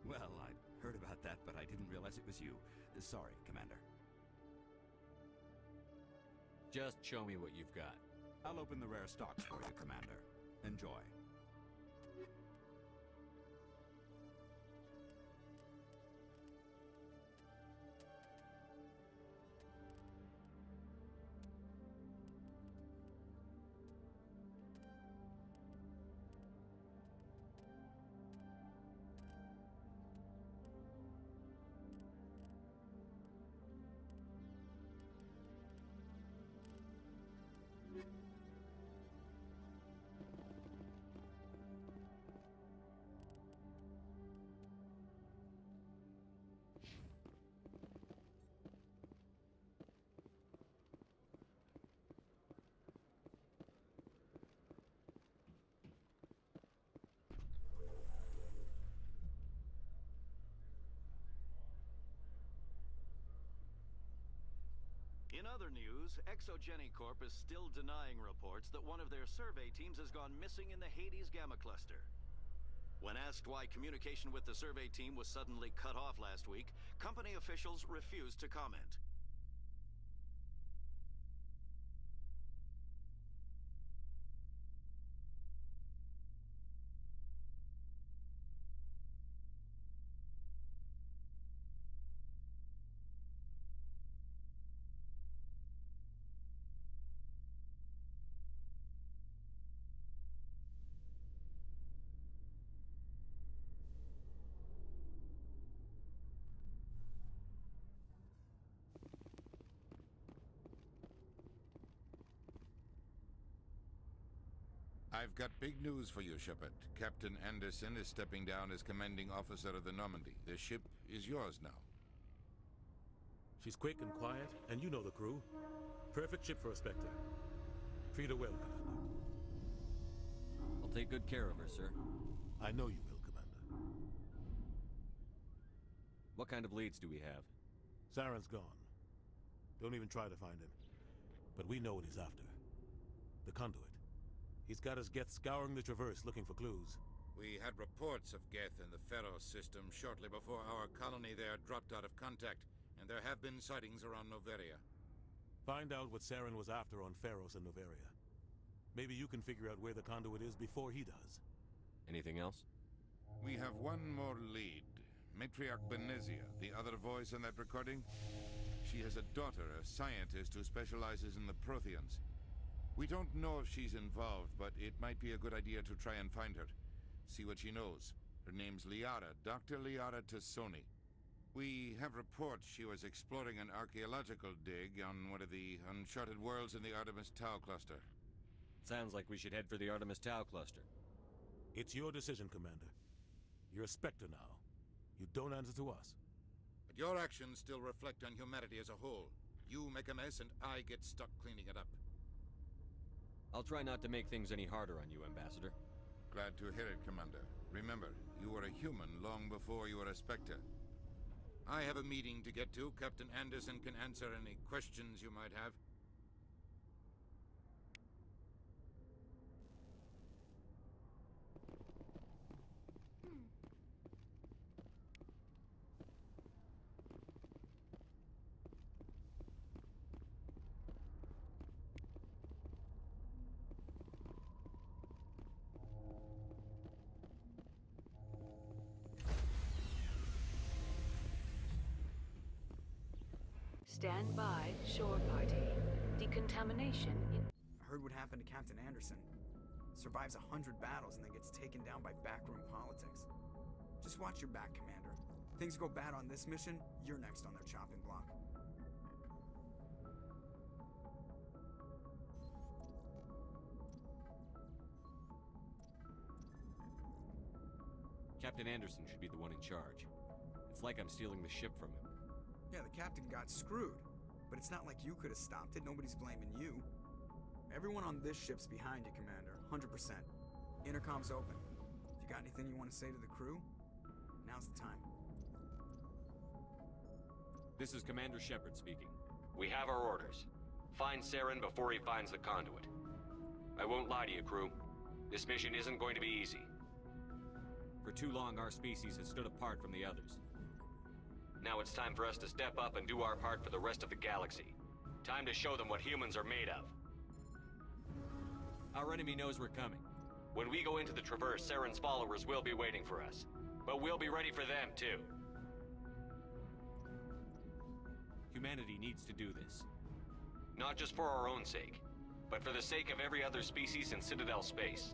Well, I'd heard about that, but I didn't realize it was you. Sorry, Commander. Just show me what you've got. I'll open the rare stock for you, Commander. Enjoy. In other news, Exogenicorp is still denying reports that one of their survey teams has gone missing in the Hades Gamma Cluster. When asked why communication with the survey team was suddenly cut off last week, company officials refused to comment. I've got big news for you, Shepard. Captain Anderson is stepping down as commanding officer of the Normandy. The ship is yours now. She's quick and quiet, and you know the crew. Perfect ship for a Spectre. Treat her well, Commander. I'll take good care of her, sir. I know you will, Commander. What kind of leads do we have? Saren's gone. Don't even try to find him. But we know what he's after. The conduit. He's got his Geth scouring the Traverse looking for clues. We had reports of Geth in the Pharos system shortly before our colony there dropped out of contact, and there have been sightings around Noveria. Find out what Saren was after on Pharos and Noveria. Maybe you can figure out where the conduit is before he does. Anything else? We have one more lead. Matriarch Benezia, the other voice in that recording. She has a daughter, a scientist who specializes in the Protheans. We don't know if she's involved, but it might be a good idea to try and find her. See what she knows. Her name's Liara, Dr. Liara Tassoni. We have reports she was exploring an archaeological dig on one of the uncharted worlds in the Artemis Tau cluster. Sounds like we should head for the Artemis Tau cluster. It's your decision, Commander. You're a Spectre now. You don't answer to us. But your actions still reflect on humanity as a whole. You make a mess and I get stuck cleaning it up. I'll try not to make things any harder on you, Ambassador. Glad to hear it, Commander. Remember, you were a human long before you were a Spectre. I have a meeting to get to. Captain Anderson can answer any questions you might have. Stand by, shore party. Decontamination in... I heard what happened to Captain Anderson. Survives 100 battles and then gets taken down by backroom politics. Just watch your back, Commander. Things go bad on this mission, you're next on their chopping block. Captain Anderson should be the one in charge. It's like I'm stealing the ship from him. Yeah, the captain got screwed. But it's not like you could have stopped it. Nobody's blaming you. Everyone on this ship's behind you, Commander. 100%. Intercom's open. If you got anything you want to say to the crew, now's the time. This is Commander Shepard speaking. We have our orders. Find Saren before he finds the conduit. I won't lie to you, crew. This mission isn't going to be easy. For too long, our species has stood apart from the others. Now it's time for us to step up and do our part for the rest of the galaxy. Time to show them what humans are made of. Our enemy knows we're coming. When we go into the Traverse, Saren's followers will be waiting for us. But we'll be ready for them, too. Humanity needs to do this. Not just for our own sake, but for the sake of every other species in Citadel space.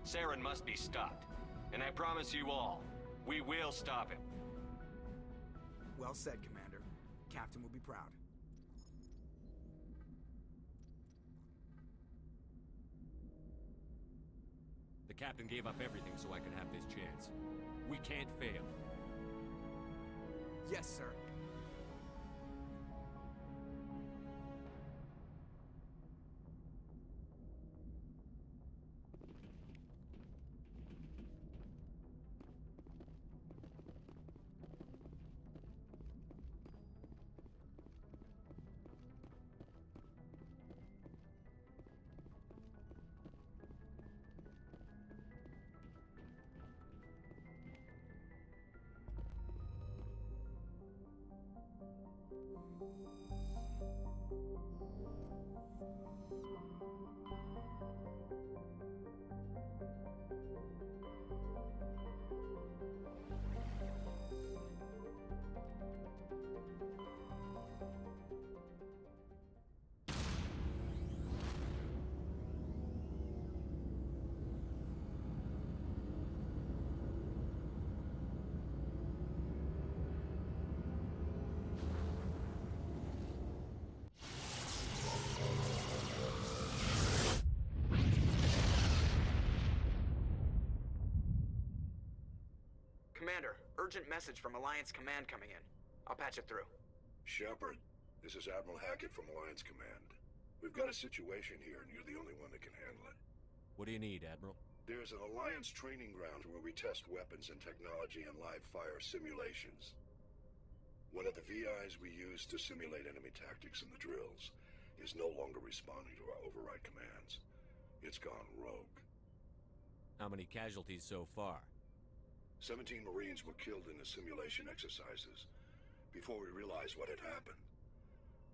Saren must be stopped. And I promise you all, we will stop him. Well said, Commander. Captain will be proud. The captain gave up everything so I could have this chance. We can't fail. Yes, sir. Commander, urgent message from Alliance Command coming in. I'll patch it through. Shepard, this is Admiral Hackett from Alliance Command. We've got a situation here, and you're the only one that can handle it. What do you need, Admiral? There's an Alliance training ground where we test weapons and technology in live fire simulations. One of the VIs we use to simulate enemy tactics in the drills is no longer responding to our override commands. It's gone rogue. How many casualties so far? 17 Marines were killed in the simulation exercises before we realized what had happened.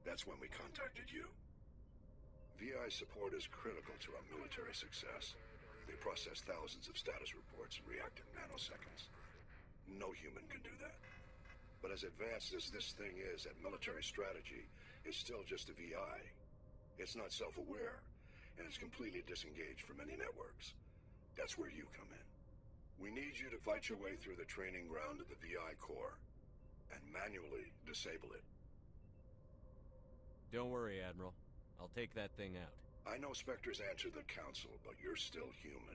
That's when we contacted you. VI support is critical to our military success. They process thousands of status reports and react in nanoseconds. No human can do that. But as advanced as this thing is at military strategy, it's still just a VI. It's not self-aware, and it's completely disengaged from any networks. That's where you come in. We need you to fight your way through the training ground of the VI core and manually disable it. Don't worry, Admiral. I'll take that thing out. I know Spectres answer the Council, but you're still human.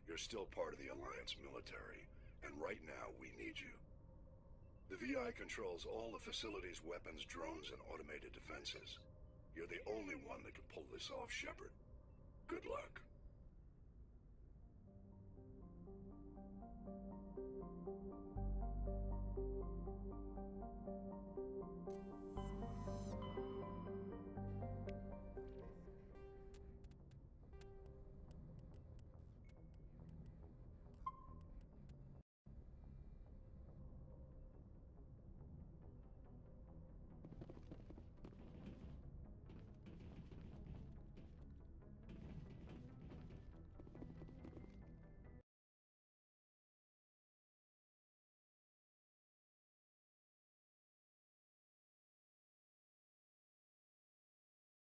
You're still part of the Alliance military, and right now we need you. The VI controls all the facility's weapons, drones, and automated defenses. You're the only one that can pull this off, Shepard. Good luck.